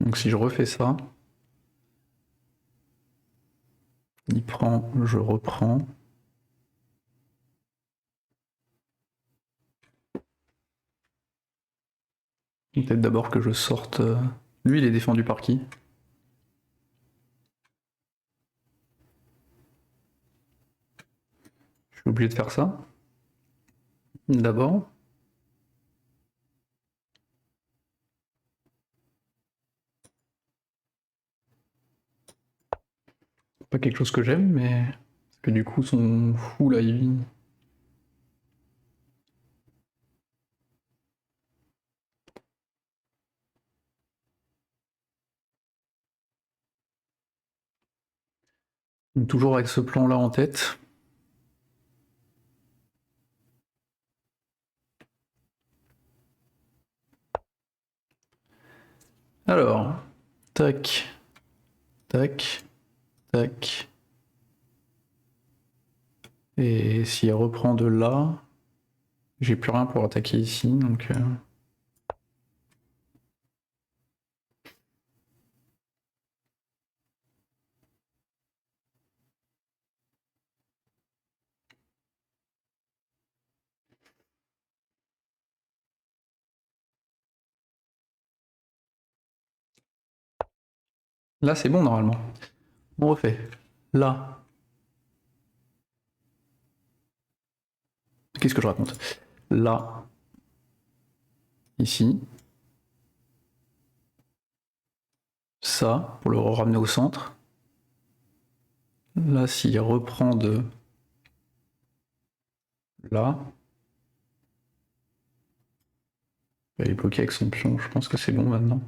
Donc si je refais ça, Il prend, je reprends. Peut-être d'abord que je sorte... Lui, il est défendu par qui? Je suis obligé de faire ça. D'abord. Pas quelque chose que j'aime, mais... Parce que du coup, son fou, là, il... Donc, toujours avec ce plan-là en tête. Alors, tac, tac, tac. Et s'il reprend de là, j'ai plus rien pour attaquer ici, donc... Là, c'est bon, normalement. On refait. Là. Qu'est-ce que je raconte? Là. Ici. Ça, pour le ramener au centre. Là, s'il reprend de là, il est bloqué avec son pion, je pense que c'est bon maintenant.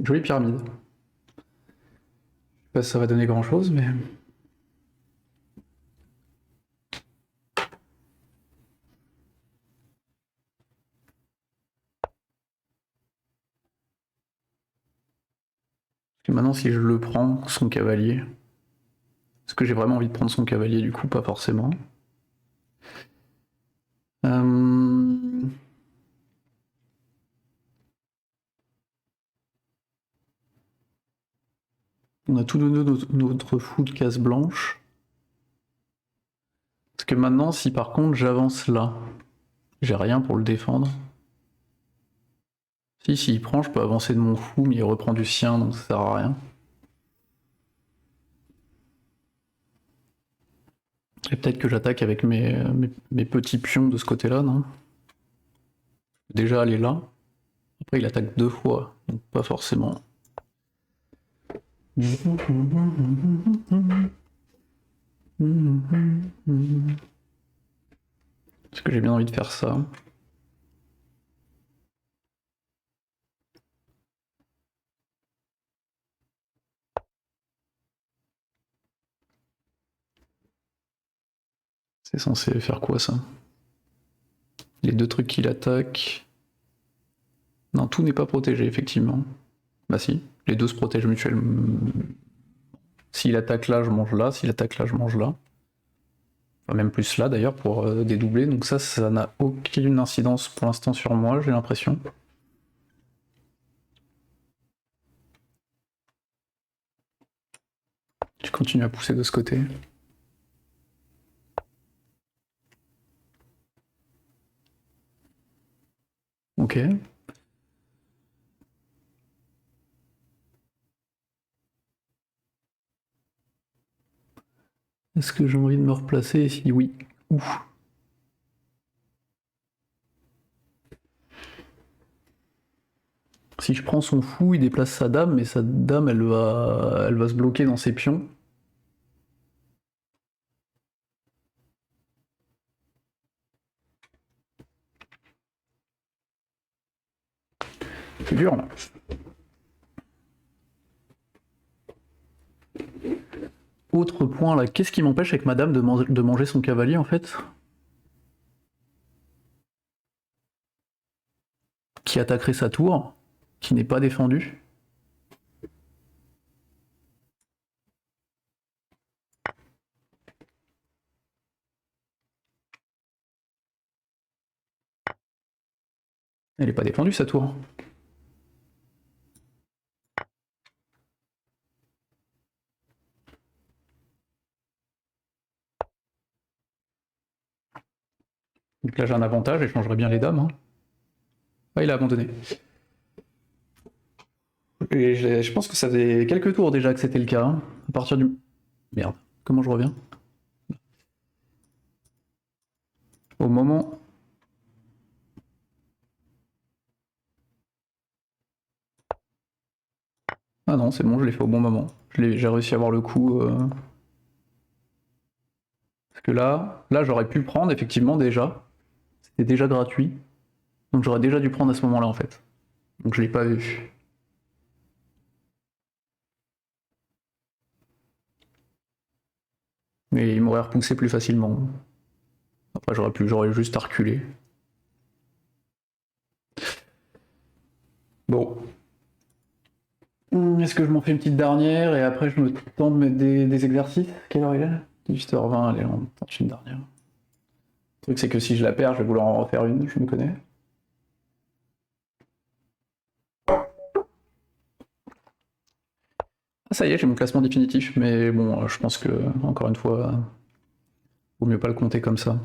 Jolie pyramide. Je sais pas si ça va donner grand chose, mais... Et maintenant, si je le prends, son cavalier... Est-ce que j'ai vraiment envie de prendre son cavalier, du coup? Pas forcément. On a tout donné notre fou de case blanche. Parce que maintenant, si par contre j'avance là, j'ai rien pour le défendre. Si, s'il prend, je peux avancer de mon fou, mais il reprend du sien, donc ça sert à rien. Et peut-être que j'attaque avec mes petits pions de ce côté-là, non? Déjà, elle est là. Après, il attaque 2 fois, donc pas forcément. Est-ce que j'ai bien envie de faire ça? C'est censé faire quoi, ça? Les 2 trucs qu'il attaque... Non, tout n'est pas protégé, effectivement. Bah si, les 2 se protègent mutuellement. S'il attaque là, je mange là. S'il attaque là, je mange là. Enfin, même plus là, d'ailleurs, pour dédoubler. Donc ça n'a aucune incidence pour l'instant sur moi, j'ai l'impression. Je continue à pousser de ce côté. Ok. Est-ce que j'ai envie de me replacer? Si oui. Ouf. Si je prends son fou, il déplace sa dame, mais sa dame, elle va se bloquer dans ses pions. C'est dur, là. autre point là, qu'est-ce qui m'empêche avec madame de manger son cavalier en fait? Qui attaquerait sa tour, qui n'est pas défendue. Elle n'est pas défendue sa tour. Donc là j'ai un avantage, et je changerais bien les dames. Hein. Ah, il a abandonné. Et je pense que ça faisait quelques tours déjà que c'était le cas. Hein. À partir du... Merde, comment je reviens? Au moment... Ah non, c'est bon, je l'ai fait au bon moment. J'ai réussi à avoir le coup... Parce que là j'aurais pu prendre effectivement déjà. C'était déjà gratuit. Donc j'aurais déjà dû prendre à ce moment-là en fait. Donc je l'ai pas vu. Mais il m'aurait repoussé plus facilement. Après j'aurais juste à reculer. Bon. Est-ce que je m'en fais une petite dernière et après je me tente de mettre des exercices? Quelle heure il est? 18h20, allez, on tente une dernière. Le truc c'est que si je la perds, je vais vouloir en refaire une, je me connais. Ah ça y est, j'ai mon classement définitif, mais bon, je pense que, encore une fois, vaut mieux pas le compter comme ça.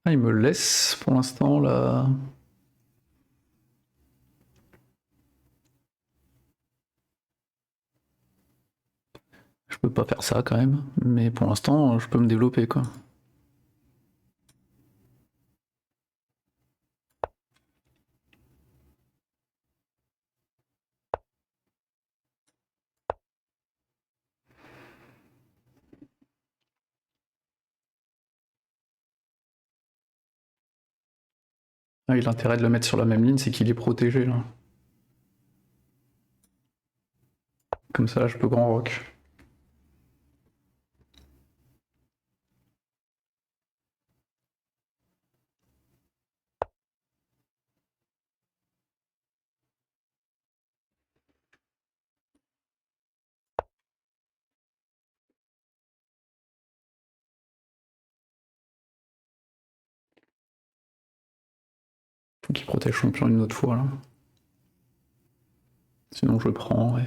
Ah, il me laisse pour l'instant là. Je peux pas faire ça quand même, mais pour l'instant, je peux me développer quoi. Ah, et l'intérêt de le mettre sur la même ligne, c'est qu'il est protégé là. Comme ça, je peux grand rock. Faut qu'il protège son pion une autre fois là. Sinon je prends et...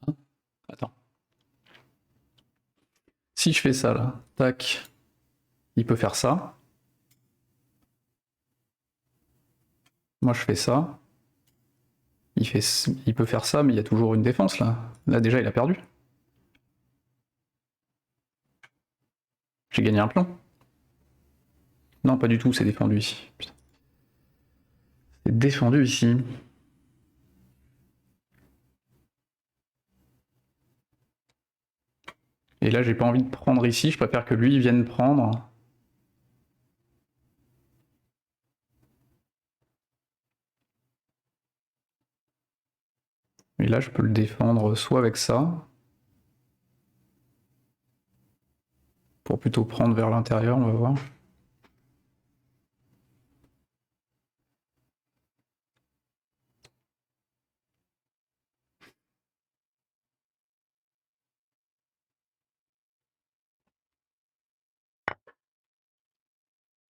Hein? Attends. Si je fais ça là, tac, il peut faire ça. Moi je fais ça. Il peut faire ça, mais il y a toujours une défense là. Là déjà il a perdu. J'ai gagné un pion. Non, pas du tout, c'est défendu ici. Putain. C'est défendu ici. Et là j'ai pas envie de prendre ici, je préfère que lui vienne prendre. Et là je peux le défendre soit avec ça, pour plutôt prendre vers l'intérieur, on va voir.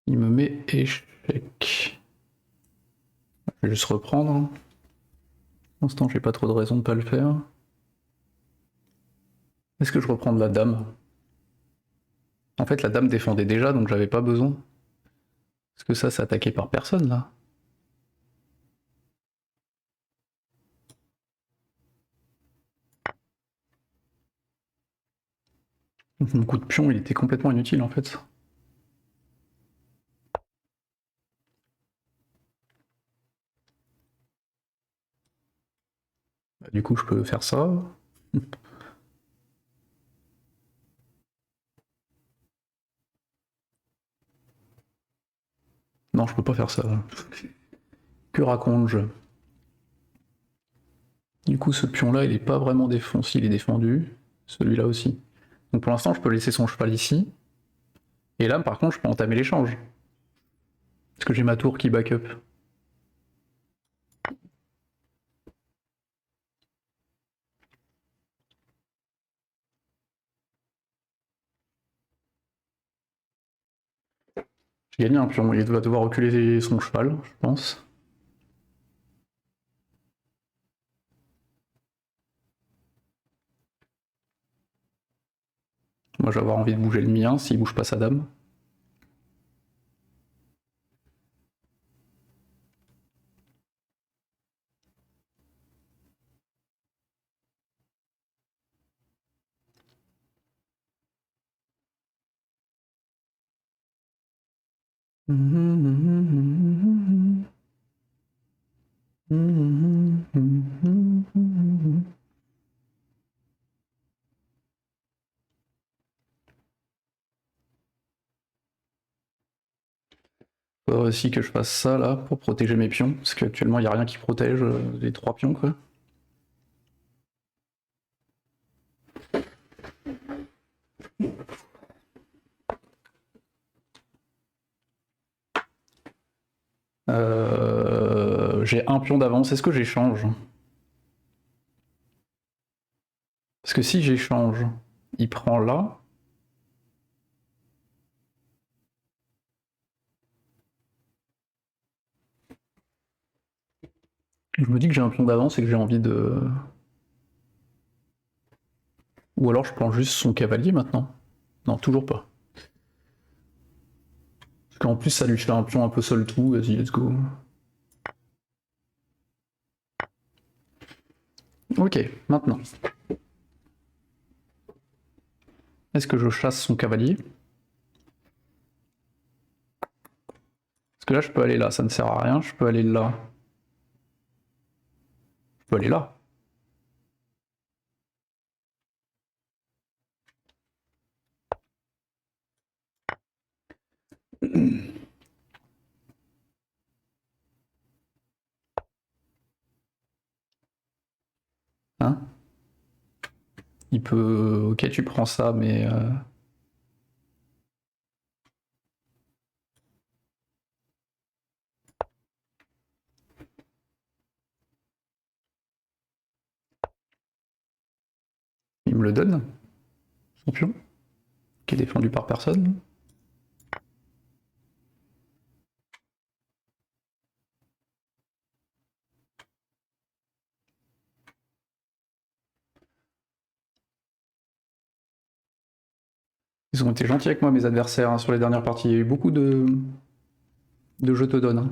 Il me met échec. Je vais juste reprendre. Pour l'instant, j'ai pas trop de raison de pas le faire. Est-ce que je reprends de la dame? En fait, la dame défendait déjà, donc j'avais pas besoin. Est-ce que ça, c'est attaqué par personne, là? Mon coup de pion, il était complètement inutile, en fait. Bah, du coup, je peux faire ça. Non, je peux pas faire ça. Que raconte-je? Du coup, ce pion-là, il est pas vraiment défendu. Il est défendu. Celui-là aussi. Donc pour l'instant, je peux laisser son cheval ici. Et là, par contre, je peux entamer l'échange. Parce que j'ai ma tour qui back up. J'ai gagné un pion. Il va devoir reculer son cheval, je pense. Moi, je vais avoir envie de bouger le mien s'il bouge pas sa dame. Faudrait aussi que je fasse ça là pour protéger mes pions, parce qu'actuellement il n'y a rien qui protège les 3 pions quoi. J'ai un pion d'avance, est-ce que j'échange? Parce que si j'échange, il prend là. Je me dis que j'ai un pion d'avance et que j'ai envie de... Ou alors je prends juste son cavalier maintenant. Non, toujours pas. Parce qu'en plus ça lui fait un pion un peu seul tout, vas-y, let's go. Ok, maintenant. Est-ce que je chasse son cavalier? Parce que là je peux aller là, ça ne sert à rien, je peux aller là. Je peux aller là. Hein? Il peut... Ok, tu prends ça, mais... Il me le donne, son pion, qui est défendu par personne. Ils ont été gentils avec moi, mes adversaires, hein, sur les dernières parties. Il y a eu beaucoup de je te donne. Hein.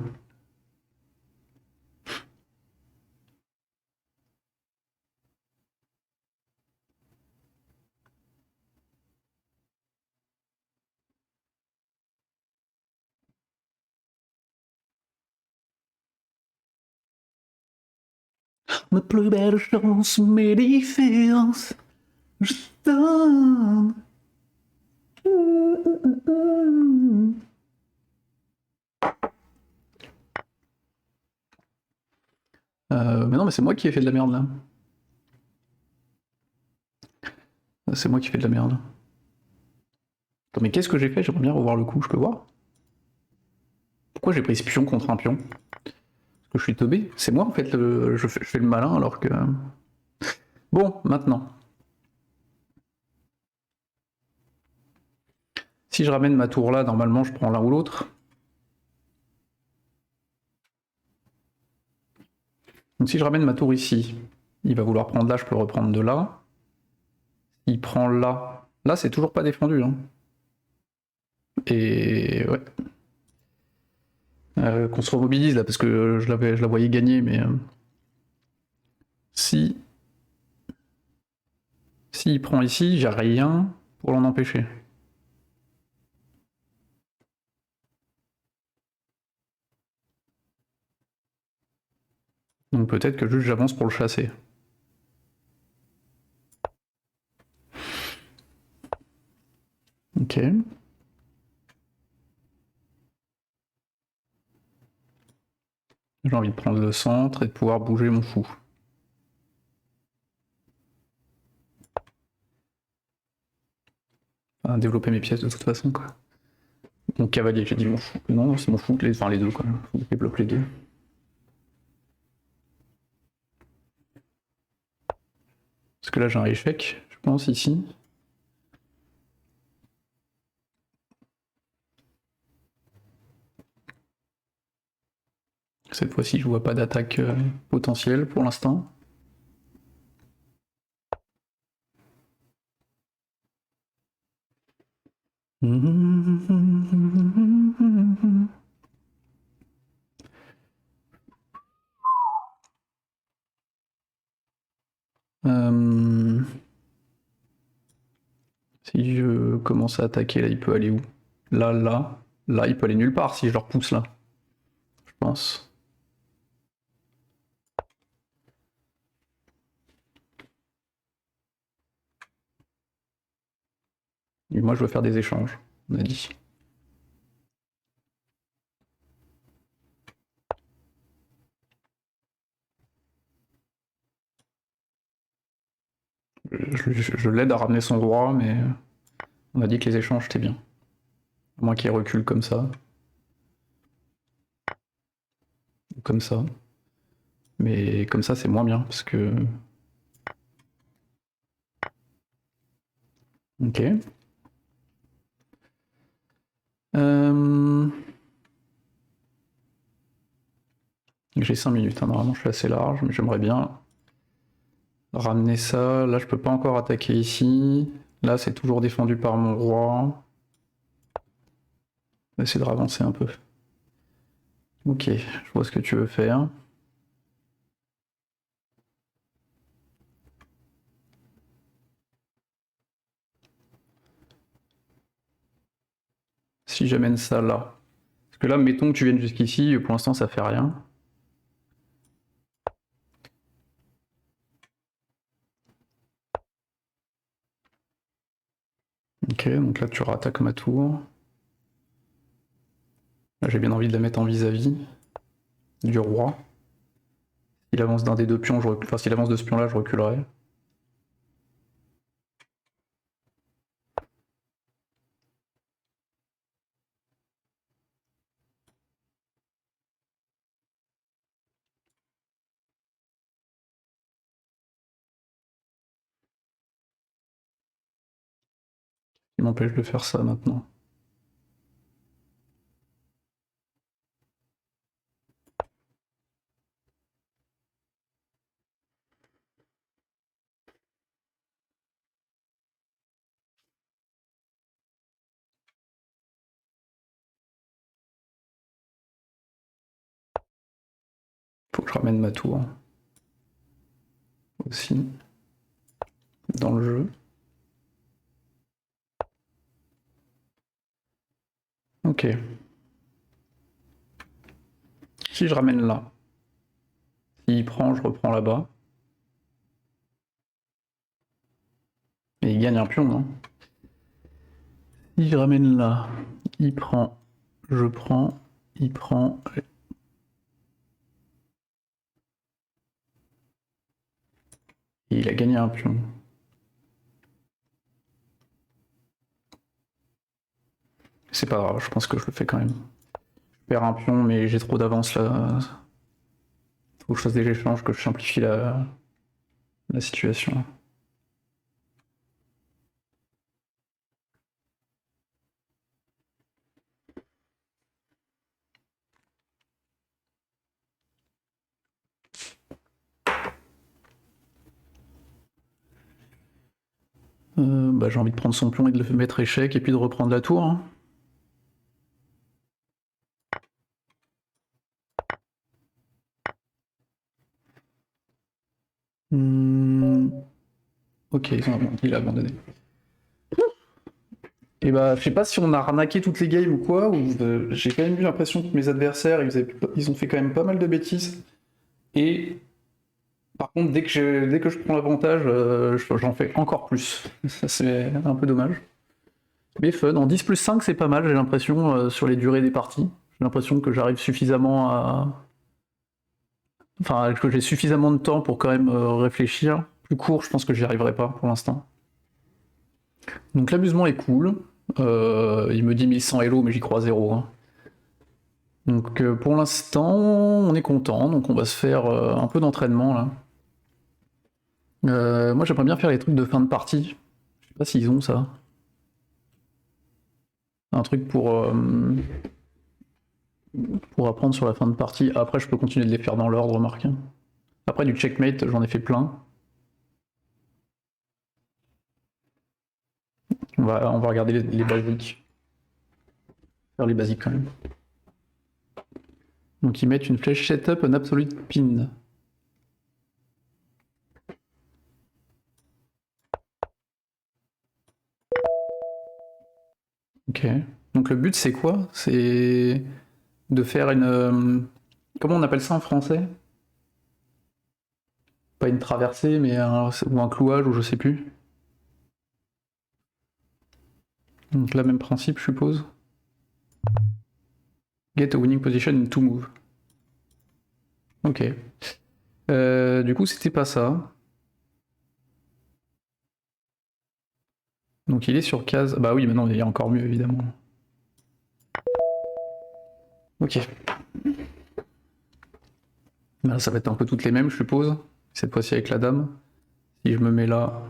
Mes plus belles chances, mes différences, je donne. Mais non, mais c'est moi qui ai fait de la merde là. C'est moi qui fais de la merde. Attends, mais qu'est-ce que j'ai fait? J'aimerais bien revoir le coup, je peux voir? Pourquoi j'ai pris ce pion contre un pion? Parce que je suis teubé. C'est moi en fait, je fais le malin alors que... Bon, maintenant. Si je ramène ma tour là, normalement je prends l'un ou l'autre. Donc si je ramène ma tour ici, il va vouloir prendre là, je peux le reprendre de là. Il prend là. Là, c'est toujours pas défendu. Hein. Et ouais. Qu'on se remobilise là, parce que je la voyais gagner, mais... Si... S'il prend ici, j'ai rien pour l'en empêcher. Donc peut-être que juste j'avance pour le chasser. Ok. j'ai envie de prendre le centre et de pouvoir bouger mon fou. Enfin, développer mes pièces de toute façon, quoi. Mon cavalier, j'ai dit mon fou. Non, c'est mon fou, enfin les deux, quoi. Faut que je développe les deux. Parce que là, j'ai un échec, je pense, ici. Cette fois-ci, je vois pas d'attaque potentielle pour l'instant. Si je commence à attaquer, là, il peut aller où? Là, là. Là, il peut aller nulle part si je le repousse là. Je pense. Et moi, je veux faire des échanges, on a dit. Je l'aide à ramener son roi, mais on a dit que les échanges c'était bien. À moins qu'il recule comme ça. Ou comme ça. Mais comme ça, c'est moins bien, parce que... Ok. J'ai 5 minutes, hein. Normalement je suis assez large, mais j'aimerais bien ramener ça. Là, je peux pas encore attaquer ici. Là, c'est toujours défendu par mon roi. On va essayer de ravancer un peu. Ok, je vois ce que tu veux faire. Si j'amène ça là. Parce que là, mettons que tu viennes jusqu'ici, pour l'instant ça fait rien. Ok, donc là tu rattaques ma tour. Là j'ai bien envie de la mettre en vis-à-vis du roi. S'il avance d'un des deux pions, enfin s'il avance de ce pion là, je reculerai. Il m'empêche de faire ça maintenant. Faut que je ramène ma tour. Aussi. Dans le jeu. Ok. Si je ramène là. S'il prend, je reprends là-bas. Et il gagne un pion, non? Si je ramène là, il prend, je prends, il prend. Et il a gagné un pion. C'est pas grave, je pense que je le fais quand même. Je perds un pion, mais j'ai trop d'avance là. Faut que je fasse des échanges, que je simplifie la situation. Bah, j'ai envie de prendre son pion et de le mettre échec et puis de reprendre la tour. Hein. Ok, il a abandonné. Et bah, je sais pas si on a arnaqué toutes les games ou quoi, ou j'ai quand même eu l'impression que mes adversaires, ils ont fait quand même pas mal de bêtises. Et par contre, dès que je prends l'avantage, j'en fais encore plus. Ça, c'est un peu dommage. Mais fun, en 10 plus 5, c'est pas mal, j'ai l'impression, sur les durées des parties. J'ai l'impression que j'arrive suffisamment Enfin, que j'ai suffisamment de temps pour quand même réfléchir. Plus court, je pense que j'y arriverai pas pour l'instant. Donc l'amusement est cool. Il me dit 1100 Elo, mais j'y crois zéro, hein. Donc pour l'instant, on est content. Donc on va se faire un peu d'entraînement là. Moi j'aimerais bien faire les trucs de fin de partie. Je sais pas s'ils ont ça. Un truc pour apprendre sur la fin de partie. Après je peux continuer de les faire dans l'ordre, remarque. Après du checkmate, j'en ai fait plein. On va regarder les basiques. Faire les basiques quand même. Donc ils mettent une flèche setup, un absolute pin. Ok. Donc le but c'est quoi? C'est de faire une... comment on appelle ça en français? Pas une traversée, mais ou un clouage, ou je sais plus. Donc là, même principe, je suppose. Get a winning position in two moves. Ok. Du coup, c'était pas ça. Donc il est sur case... Bah oui, maintenant il est encore mieux, évidemment. Ok. Là, ça va être un peu toutes les mêmes, je suppose. Cette fois-ci avec la dame. Si je me mets là,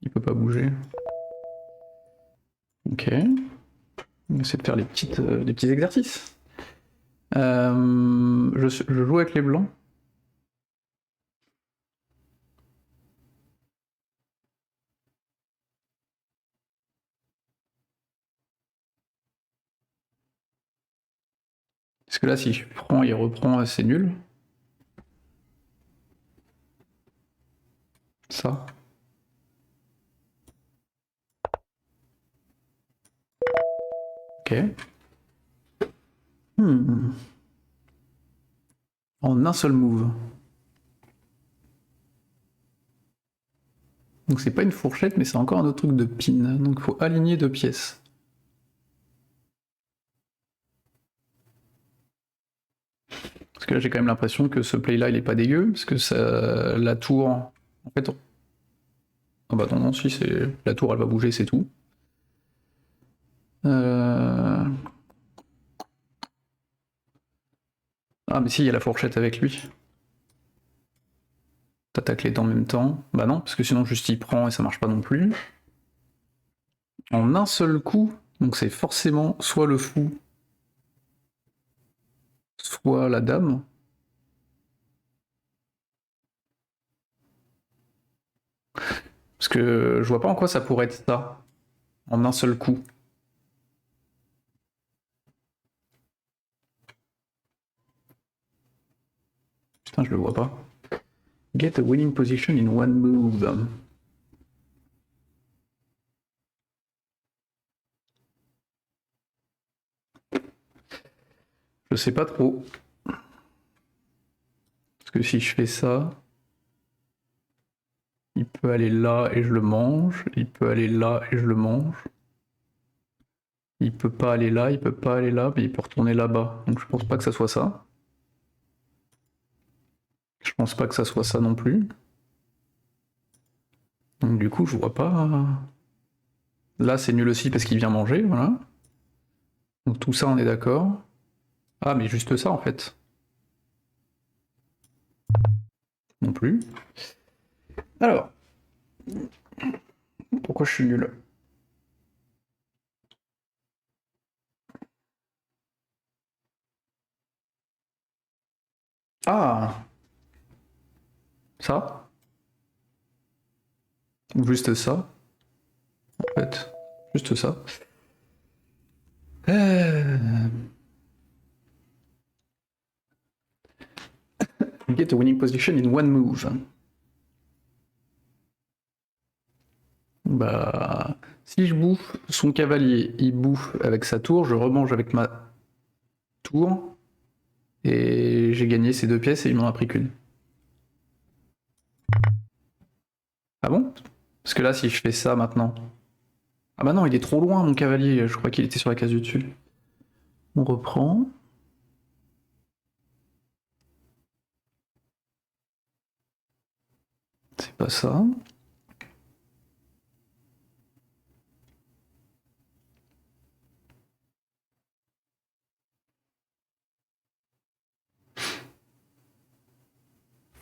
il peut pas bouger. Ok. On essaie de faire les petits exercices. Je joue avec les blancs. Parce que là, si je prends et reprends, c'est nul. Ça. Ok. En un seul move. Donc c'est pas une fourchette, mais c'est encore un autre truc de pin. Donc il faut aligner deux pièces. Parce que là j'ai quand même l'impression que ce play là il est pas dégueu, parce que ça, la tour... En fait... Ah bah non, si c'est... La tour elle va bouger, c'est tout. Ah mais si, il y a la fourchette avec lui. T'attaques les dents en même temps. Bah non, parce que sinon juste il prend et ça marche pas non plus. En un seul coup, donc c'est forcément soit le fou, soit la dame. Parce que je vois pas en quoi ça pourrait être ça. En un seul coup. Putain, je le vois pas. Get a winning position in one move. Je sais pas trop. Parce que si je fais ça, il peut aller là et je le mange. Il peut aller là et je le mange. Il peut pas aller là, il peut pas aller là, mais il peut retourner là-bas. Donc je pense pas que ça soit ça. Je pense pas que ça soit ça non plus. Donc du coup, je vois pas... Là, c'est nul aussi parce qu'il vient manger, voilà. Donc tout ça, on est d'accord. Ah, mais juste ça, en fait. Non plus. Alors. Pourquoi je suis nul? Ah! Ça? Ou juste ça? En fait. Juste ça. Get a winning position in one move. Bah, si je bouffe son cavalier, il bouffe avec sa tour, je remange avec ma tour, et j'ai gagné ces deux pièces et il m'en a pris qu'une. Ah bon? Parce que là, si je fais ça maintenant... Ah bah non, il est trop loin mon cavalier, je crois qu'il était sur la case du dessus. On reprend. C'est pas ça.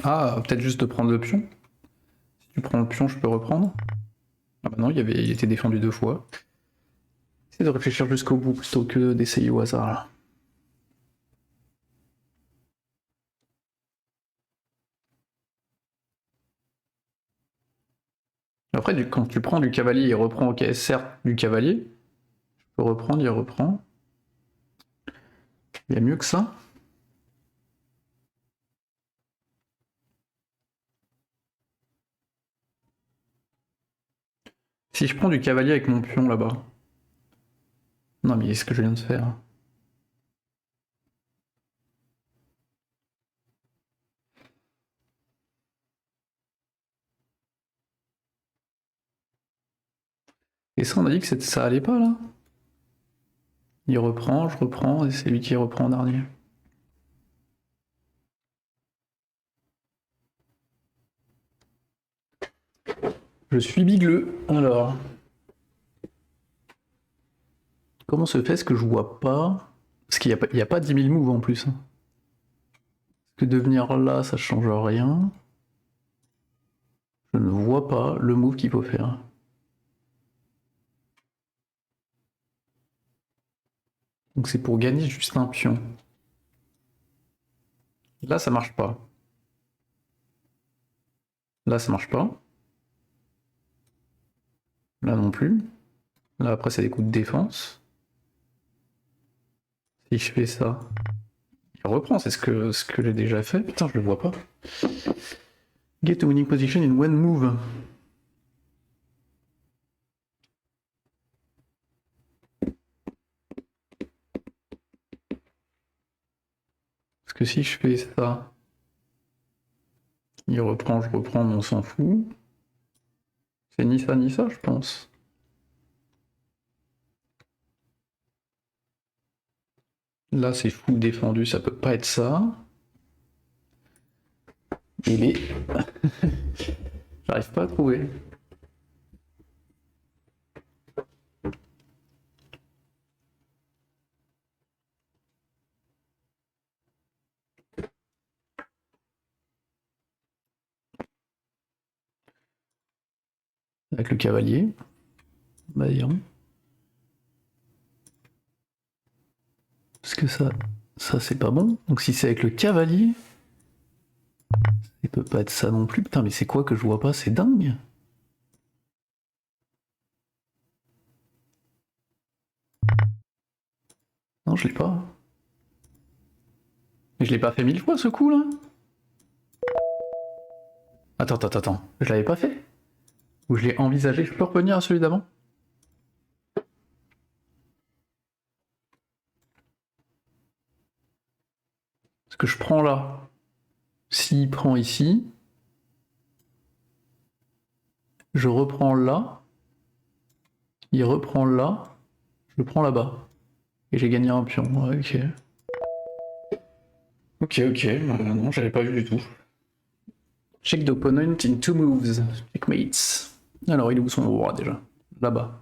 Ah, peut-être juste de prendre le pion. Si tu prends le pion, je peux reprendre. Ah bah non, il était défendu 2 fois. C'est de réfléchir jusqu'au bout plutôt que d'essayer au hasard là. Après, quand tu prends du cavalier, il reprend, ok, certes, du cavalier. Je peux reprendre, il reprend. Il y a mieux que ça. Si je prends du cavalier avec mon pion là-bas. Non mais ce que je viens de faire. Et ça, on a dit que ça allait pas là. Il reprend, je reprends, et c'est lui qui reprend en dernier. Je suis bigleux. Alors. Comment se fait-ce que je vois pas? Parce qu'il n'y a pas 10 000 moves en plus. Parce que devenir là, ça change rien. Je ne vois pas le move qu'il faut faire. Donc c'est pour gagner juste un pion. Là, ça marche pas. Là, ça marche pas. Là non plus. Là, après, c'est des coups de défense. Si je fais ça, il reprend, c'est ce que j'ai déjà fait. Putain, je le vois pas. Get a winning position in one move. Parce que si je fais ça, il reprend, je reprends, mais on s'en fout. C'est ni ça, je pense. Là, c'est fou défendu, ça peut pas être ça. Il est... J'arrive pas à trouver. Avec le cavalier. Bah, disons. Parce que ça c'est pas bon. Donc si c'est avec le cavalier, il peut pas être ça non plus. Putain, mais c'est quoi que je vois pas? C'est dingue. Non, je l'ai pas. Mais je l'ai pas fait 1000 fois ce coup là. Attends. Je l'avais pas fait? Ou je l'ai envisagé? Je peux revenir à celui d'avant? Parce que je prends là. S'il prend ici, je reprends là. Il reprend là. Je le prends là-bas. Et j'ai gagné un pion. Ouais, ok. Ok. Non, j'avais pas vu du tout. Check the opponent in 2 moves. Checkmates. Alors, il est où son roi déjà? Là-bas.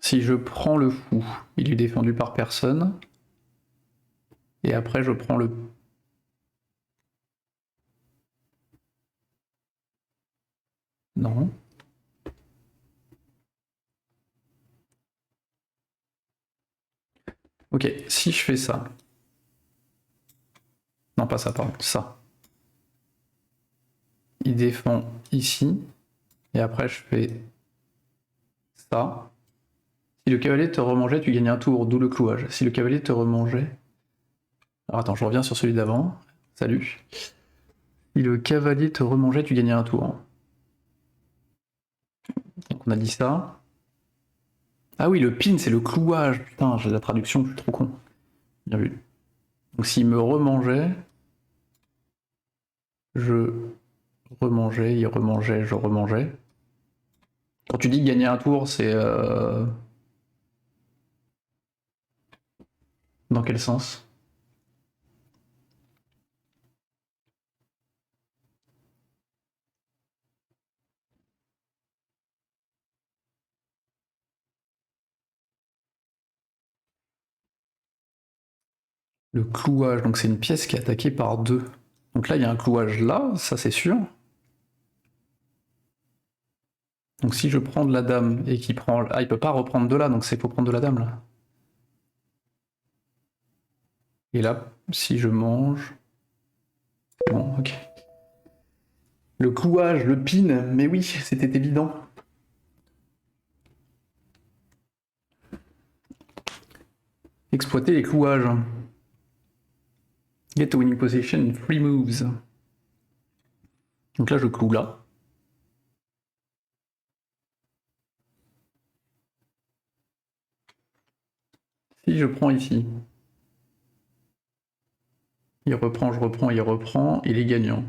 Si je prends le fou, il est défendu par personne. Et après, je prends le... Non. Ok, si je fais ça... Non, pas ça, pardon, ça. Il défend ici. Et après, je fais ça. Si le cavalier te remangeait, tu gagnes un tour, d'où le clouage. Si le cavalier te remangeait... Alors attends, je reviens sur celui d'avant. Salut. Si le cavalier te remangeait, tu gagnais un tour. Donc on a dit ça. Ah oui, le pin, c'est le clouage. Putain, j'ai la traduction, je suis trop con. Bien vu. Donc s'il me remangeait, je remangeais, il remangeait, je remangeais. Quand tu dis gagner un tour, c'est... Dans quel sens? Le clouage, donc c'est une pièce qui est attaquée par 2. Donc là, il y a un clouage là, ça c'est sûr. Donc si je prends de la dame et qu'il prend... Ah, il peut pas reprendre de là, donc c'est faut prendre de la dame là. Et là, si je mange... Bon, ok. Le clouage, le pin, mais oui, c'était évident. Exploiter les clouages. Get to winning position in 3 moves. Donc là, je cloue là. Si je prends ici, il reprend, je reprends, il reprend, il est gagnant.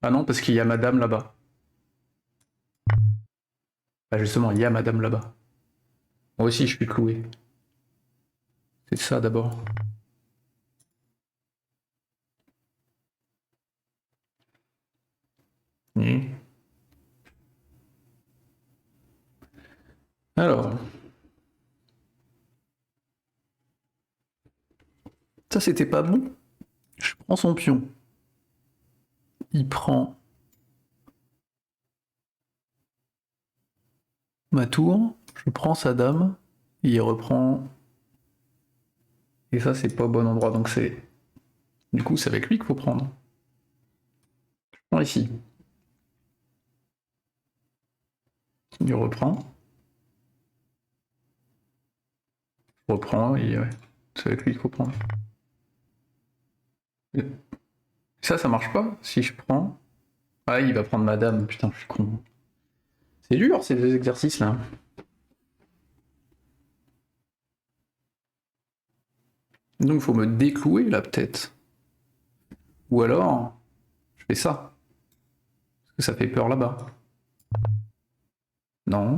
Ah non, parce qu'il y a madame là-bas. Bah justement, il y a madame là-bas. Moi aussi, je suis cloué. C'est ça d'abord. Alors. Ça, c'était pas bon. Je prends son pion. Il prend ma tour. Je prends sa dame. Il reprend. Et ça, c'est pas au bon endroit. Donc c'est... Du coup, c'est avec lui qu'il faut prendre. Je prends ici. Il reprend. Je reprends et ouais. C'est avec lui qu'il faut prendre. Ça marche pas. Si je prends... Ah, il va prendre ma dame. Putain, je suis con. C'est dur, ces deux exercices-là. Donc, il faut me déclouer, là, peut-être. Ou alors, je fais ça. Parce que ça fait peur là-bas. Non.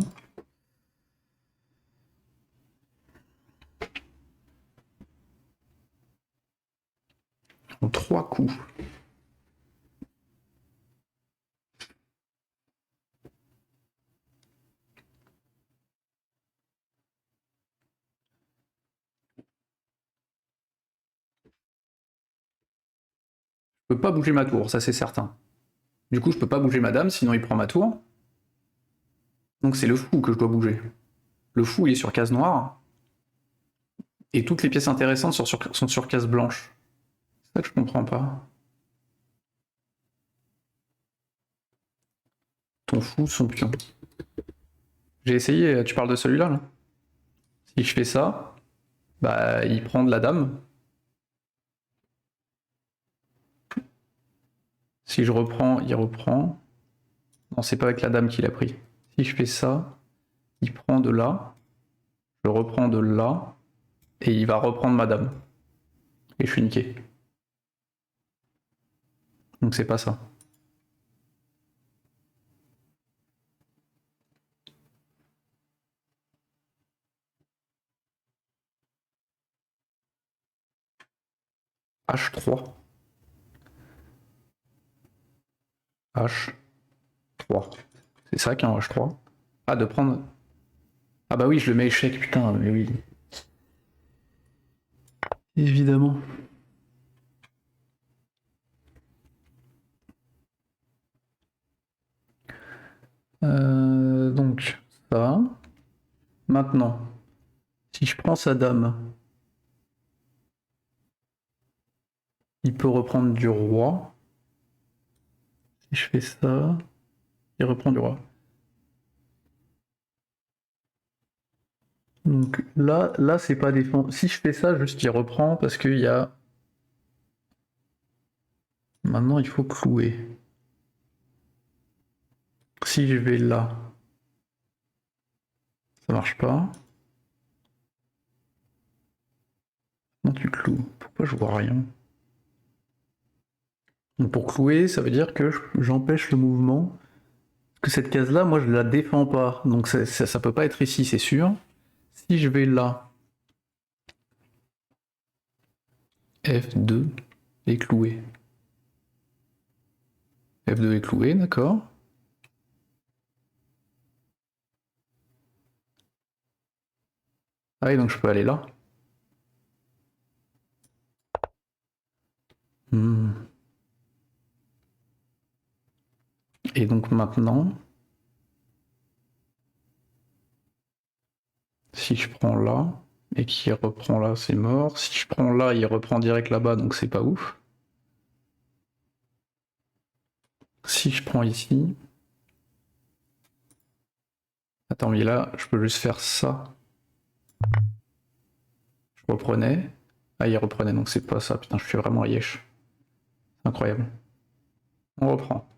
En 3 coups. Je peux pas bouger ma tour, ça c'est certain. Du coup, je peux pas bouger ma dame, sinon il prend ma tour. Donc c'est le fou que je dois bouger. Le fou, il est sur case noire. Et toutes les pièces intéressantes sont sur case blanche. C'est ça que je comprends pas. Ton fou, son pion. J'ai essayé, tu parles de celui-là, là. Si je fais ça, bah il prend de la dame. Si je reprends, il reprend. Non, c'est pas avec la dame qu'il a pris. Si je fais ça, il prend de là. Je reprends de là. Et il va reprendre ma dame. Et je suis niqué. Donc c'est pas ça. H3. H3. C'est ça qu'un H3. Ah, de prendre... Ah bah oui, je le mets échec, putain, mais oui. Évidemment. Donc, ça. Maintenant, si je prends sa dame, il peut reprendre du roi. Si je fais ça, il reprend du roi. Donc là c'est pas défendu. Si je fais ça, juste il reprend parce qu'il y a... Maintenant, il faut clouer. Si je vais là, ça marche pas. Non, tu cloues. Pourquoi je vois rien? Donc pour clouer, ça veut dire que j'empêche le mouvement. Parce que cette case-là, moi, je la défends pas. Donc ça peut pas être ici, c'est sûr. Si je vais là, F2 est cloué. F2 est cloué, d'accord. Ah oui, donc je peux aller là. Et donc maintenant, si je prends là, et qu'il reprend là, c'est mort. Si je prends là, il reprend direct là-bas, donc c'est pas ouf. Si je prends ici... Attends, mais là, je peux juste faire ça. Je reprenais. Ah, il reprenait, donc c'est pas ça. Putain, je suis vraiment yesh. Incroyable. On reprend.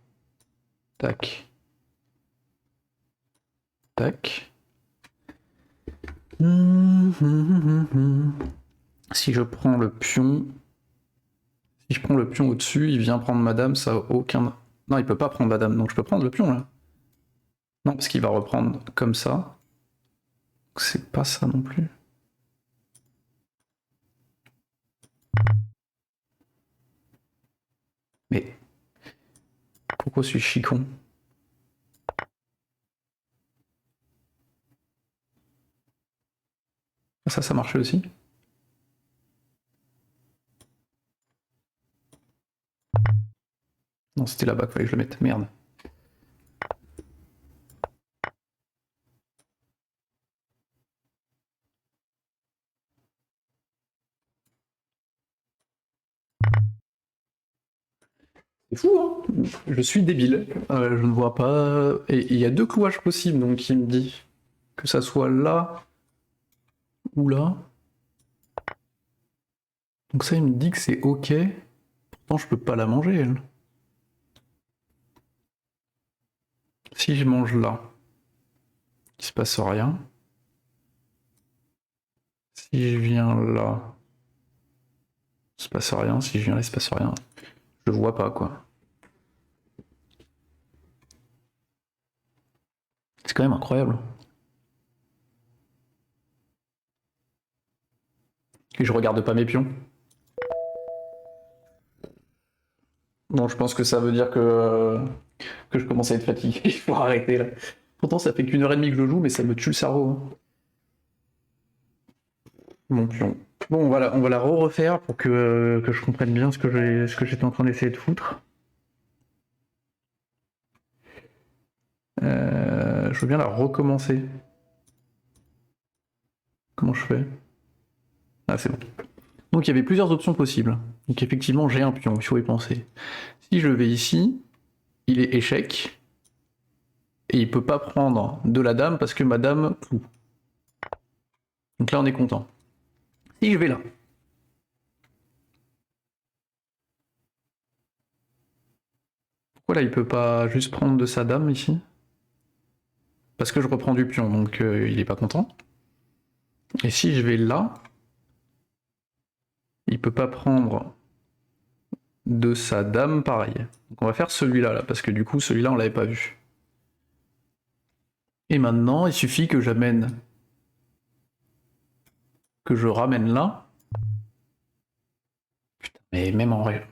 Tac. Tac. Si je prends le pion... Si je prends le pion au-dessus, il vient prendre ma dame, ça a aucun... Non, il peut pas prendre la dame, donc je peux prendre le pion, là. Non, parce qu'il va reprendre comme ça. C'est pas ça non plus. Mais... Pourquoi suis-je si con? Ça marchait aussi. Non, c'était là-bas qu'il fallait que je le mette. Merde. C'est fou, hein. Je suis débile. Je ne vois pas... Et il y a deux clouages possibles, donc il me dit que ça soit là ou là. Donc ça, il me dit que c'est ok. Pourtant, je peux pas la manger, elle. Si je mange là, il se passe rien. Si je viens là, il se passe rien. Si je viens là, il se passe rien. Je vois pas, quoi. C'est quand même incroyable. Et je regarde pas mes pions. Bon, je pense que ça veut dire que je commence à être fatigué. Il faut arrêter, là. Pourtant, ça fait qu'1 heure et demie que je joue, mais ça me tue le cerveau, hein. Mon pion. Bon, on va la refaire pour que je comprenne bien ce que j'étais en train d'essayer de foutre. Je veux bien la recommencer. Comment je fais? Ah, c'est bon. Donc il y avait plusieurs options possibles. Donc effectivement, j'ai un pion, il faut y penser. Si je vais ici, il est échec. Et il peut pas prendre de la dame parce que ma dame cloue. Donc là, on est content. Si je vais là. Pourquoi là, il peut pas juste prendre de sa dame ici? Parce que je reprends du pion, donc il est pas content. Et si je vais là, il peut pas prendre de sa dame pareil. Donc on va faire celui-là, là, parce que du coup, celui-là, on l'avait pas vu. Et maintenant, il suffit que j'amène... que je ramène là. Putain, mais même en vrai.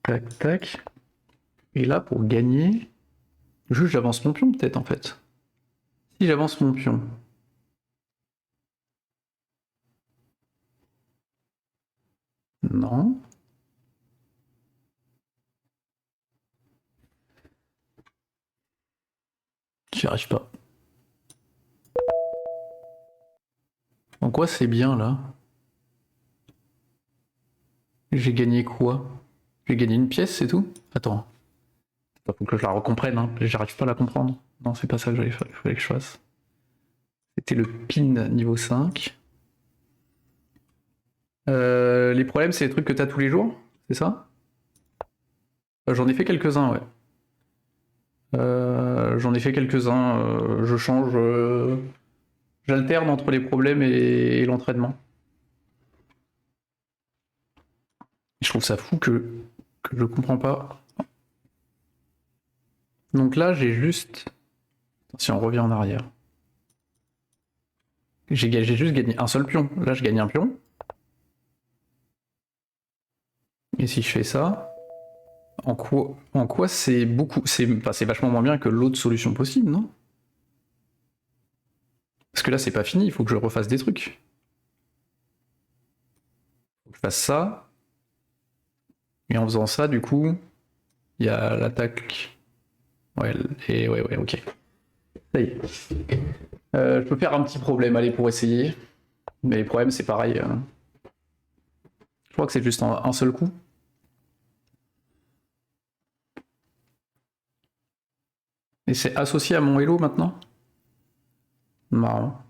Tac, tac. Et là, pour gagner... Juste, j'avance mon pion, peut-être, en fait. Si j'avance mon pion... Non. J'y arrive pas. En quoi c'est bien, là? J'ai gagné quoi? J'ai gagné une pièce, c'est tout? Attends. Faut que je la recomprenne, hein. J'arrive pas à la comprendre. Non, c'est pas ça que il fallait que je fasse. C'était le pin niveau 5. Les problèmes, c'est les trucs que t'as tous les jours, c'est ça? J'en ai fait quelques-uns, ouais. J'en ai fait quelques-uns. Je change. J'alterne entre les problèmes et l'entraînement. Je trouve ça fou que je comprends pas. Donc là, j'ai juste... Si on revient en arrière. J'ai juste gagné un seul pion. Là, je gagne un pion. Et si je fais ça, en quoi c'est beaucoup... c'est vachement moins bien que l'autre solution possible, non? Parce que là, c'est pas fini, il faut que je refasse des trucs. Faut que je fasse ça. Et en faisant ça, du coup, il y a l'attaque. Ouais, et ouais, ok. Ça y est. Je peux faire un petit problème, allez, pour essayer. Mais le problème, c'est pareil. Je crois que c'est juste un seul coup. Et c'est associé à mon Hello maintenant? Marrant.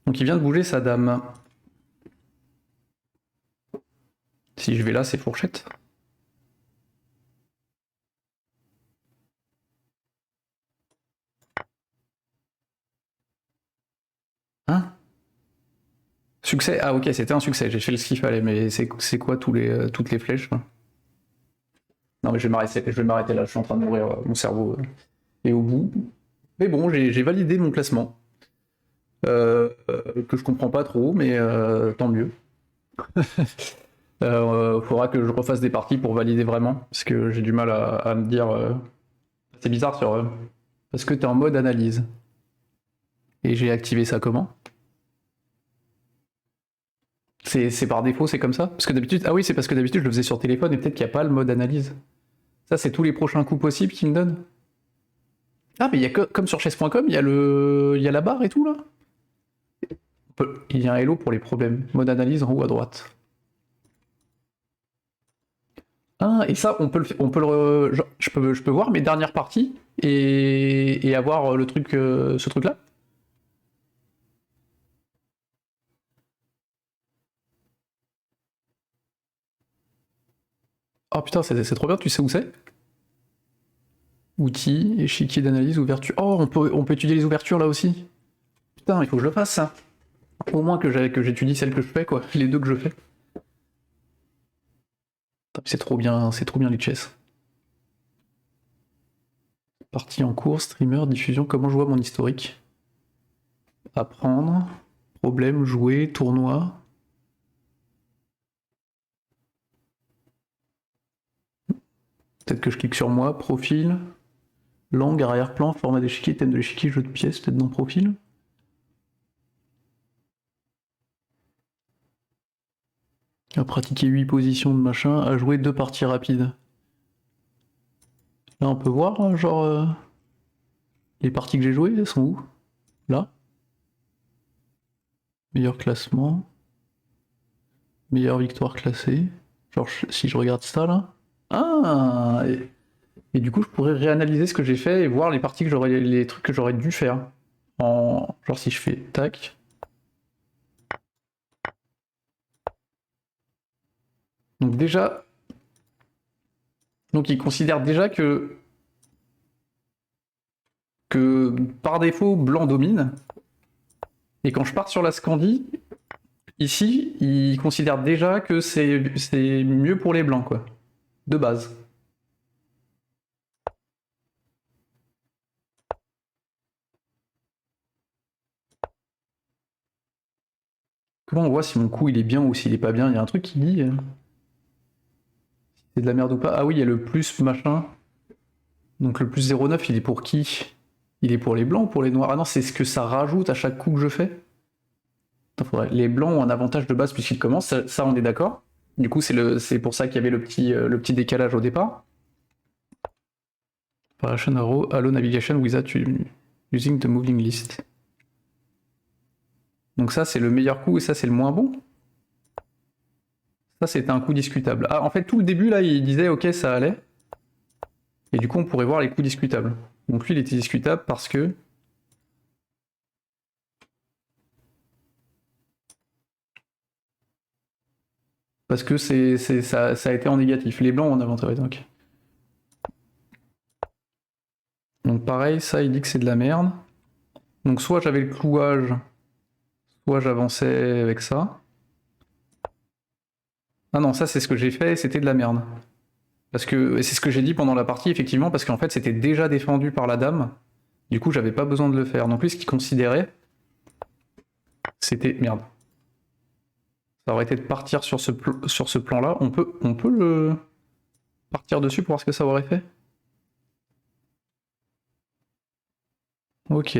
Donc il vient de bouger sa dame. Si je vais là, c'est fourchette. Hein? Succès? Ah ok, c'était un succès, j'ai fait ce qu'il fallait, mais c'est quoi toutes les flèches là? Non mais je vais m'arrêter là, je suis en train de mourir, mon cerveau est au bout. Mais bon, j'ai validé mon classement. Que je comprends pas trop, mais tant mieux. Faudra que je refasse des parties pour valider vraiment, parce que j'ai du mal à me dire... C'est bizarre sur... parce que t'es en mode analyse. Et j'ai activé ça comment? C'est par défaut, c'est comme ça? Parce que d'habitude... Ah oui, c'est parce que d'habitude je le faisais sur téléphone et peut-être qu'il n'y a pas le mode analyse. Ça, c'est tous les prochains coups possibles qu'il me donne? Ah, mais il y a comme sur chess.com, il y a la barre et tout, là? Il y a un hello pour les problèmes. Mode analyse en haut à droite. Ah, et ça, genre, je peux voir mes dernières parties et avoir le truc, ce truc-là? Oh putain, c'est trop bien, tu sais où c'est? Outils, échiquier d'analyse, ouverture. Oh, on peut étudier les ouvertures là aussi. Putain, il faut que je le fasse ça. Au moins que j'étudie celles que je fais, quoi. Les deux que je fais. C'est trop bien les chess. Partie en cours, streamer, diffusion, comment je vois mon historique? Apprendre, problème, jouer, tournoi. Peut-être que je clique sur moi, profil, langue, arrière-plan, format d'échiquier, thème de l'échiquier, jeu de pièces, peut-être dans profil. À pratiquer 8 positions de machin, à jouer 2 parties rapides. Là on peut voir, genre, les parties que j'ai jouées, elles sont où? Là. Meilleur classement. Meilleure victoire classée. Genre si je regarde ça là. Ah et du coup je pourrais réanalyser ce que j'ai fait et voir les parties que j'aurais. Les trucs que j'aurais dû faire. Genre si je fais tac. Donc déjà. Donc il considère déjà que par défaut blanc domine. Et quand je pars sur la Scandie, ici, il considère déjà que c'est mieux pour les blancs, quoi. De base. Comment on voit si mon coup il est bien ou s'il est pas bien? Il y a un truc qui dit si c'est de la merde ou pas. Ah oui, il y a le plus machin. Donc le plus 0,9 il est pour qui? Il est pour les blancs ou pour les noirs? Ah non, c'est ce que ça rajoute à chaque coup que je fais. Attends, les blancs ont un avantage de base puisqu'ils commencent, ça on est d'accord. Du coup c'est pour ça qu'il y avait le petit décalage au départ. Operation arrow, allow navigation without using the moving list. Donc ça c'est le meilleur coup et ça c'est le moins bon. Ça c'était un coup discutable. Ah en fait tout le début là il disait ok ça allait. Et du coup on pourrait voir les coups discutables. Donc lui il était discutable parce que... Parce que ça a été en négatif. Les blancs ont un avantage. Donc pareil, ça il dit que c'est de la merde. Donc soit j'avais le clouage, soit j'avançais avec ça. Ah non, ça c'est ce que j'ai fait, c'était de la merde. Parce que c'est ce que j'ai dit pendant la partie, effectivement, parce qu'en fait c'était déjà défendu par la dame. Du coup j'avais pas besoin de le faire. Donc lui ce qu'il considérait, c'était... Merde. Ça aurait été de partir sur ce plan-là. On peut le partir dessus pour voir ce que ça aurait fait. Ok.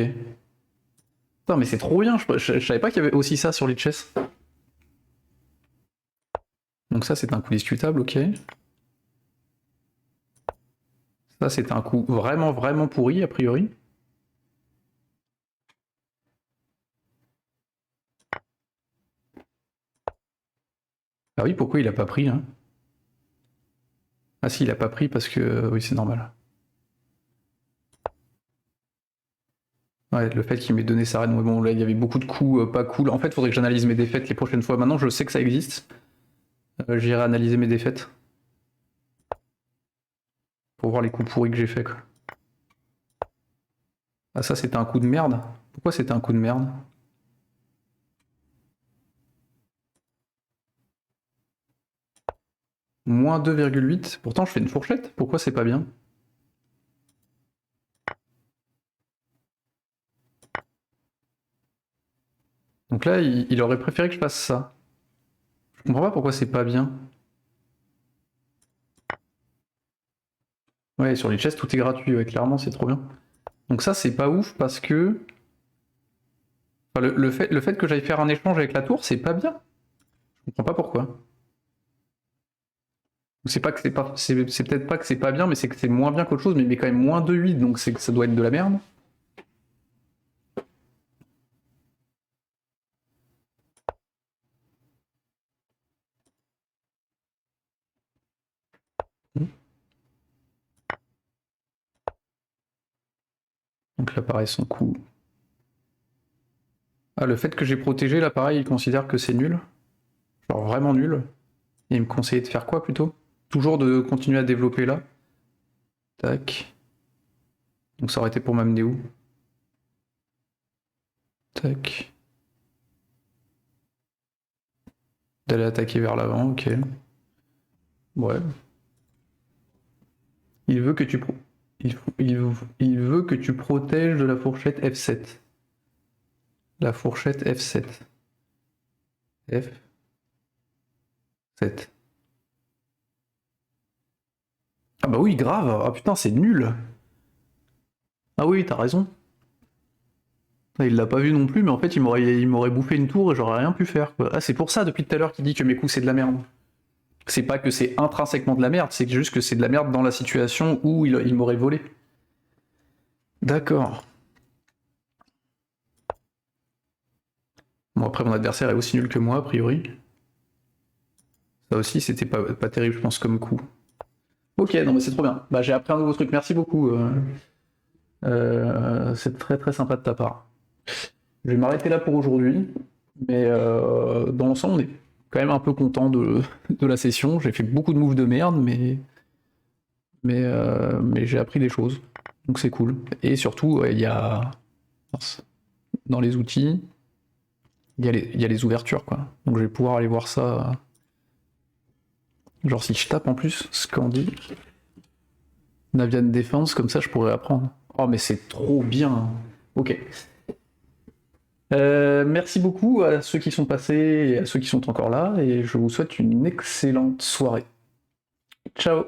Putain, mais c'est trop bien. Je savais pas qu'il y avait aussi ça sur les chess. Donc ça, c'est un coup discutable, ok. Ça, c'est un coup vraiment, vraiment pourri, a priori. Ah oui, pourquoi il a pas pris, hein? Ah si, il a pas pris parce que... oui, c'est normal. Ouais, le fait qu'il m'ait donné sa reine, ouais, bon, là, il y avait beaucoup de coups pas cool. En fait, il faudrait que j'analyse mes défaites les prochaines fois. Maintenant, je sais que ça existe. J'irai analyser mes défaites. Pour voir les coups pourris que j'ai fait, quoi. Ah, ça, c'était un coup de merde? Pourquoi c'était un coup de merde? Moins 2,8. Pourtant, je fais une fourchette. Pourquoi c'est pas bien? Donc là, il aurait préféré que je fasse ça. Je comprends pas pourquoi c'est pas bien. Ouais, sur les chess, tout est gratuit. Ouais, clairement, c'est trop bien. Donc ça, c'est pas ouf parce que... Enfin, le fait que j'aille faire un échange avec la tour, c'est pas bien. Je comprends pas pourquoi. C'est pas que c'est pas... C'est peut-être pas que c'est pas bien, mais c'est que c'est moins bien qu'autre chose, mais il met quand même moins 2,8, donc c'est que ça doit être de la merde. Donc là, pareil, son coup. Ah, le fait que j'ai protégé, là, pareil, il considère que c'est nul. Genre vraiment nul. Et il me conseillait de faire quoi, plutôt? Toujours de continuer à développer là. Tac. Donc ça aurait été pour m'amener où? Tac. D'aller attaquer vers l'avant, ok. Ouais. Il veut que tu il veut que tu protèges de la fourchette F7. La fourchette F7. F7. Ah bah oui, grave. Ah putain, c'est nul. Ah oui, t'as raison. Ah, il l'a pas vu non plus, mais en fait, il m'aurait bouffé une tour et j'aurais rien pu faire, quoi. Ah, c'est pour ça, depuis tout à l'heure, qu'il dit que mes coups, c'est de la merde. C'est pas que c'est intrinsèquement de la merde, c'est juste que c'est de la merde dans la situation où il m'aurait volé. D'accord. Bon, après, mon adversaire est aussi nul que moi, a priori. Ça aussi, c'était pas terrible, je pense, comme coup. Ok, non, mais c'est trop bien. Bah, j'ai appris un nouveau truc, merci beaucoup. C'est très très sympa de ta part. Je vais m'arrêter là pour aujourd'hui, mais dans l'ensemble, on est quand même un peu content de la session. J'ai fait beaucoup de moves de merde, mais j'ai appris des choses, donc c'est cool. Et surtout, il y a dans les outils, il y a les ouvertures, quoi. Donc je vais pouvoir aller voir ça. Genre si je tape en plus Scandi, Navian Défense, comme ça je pourrais apprendre. Oh mais c'est trop bien. Ok. Merci beaucoup à ceux qui sont passés et à ceux qui sont encore là, et je vous souhaite une excellente soirée. Ciao.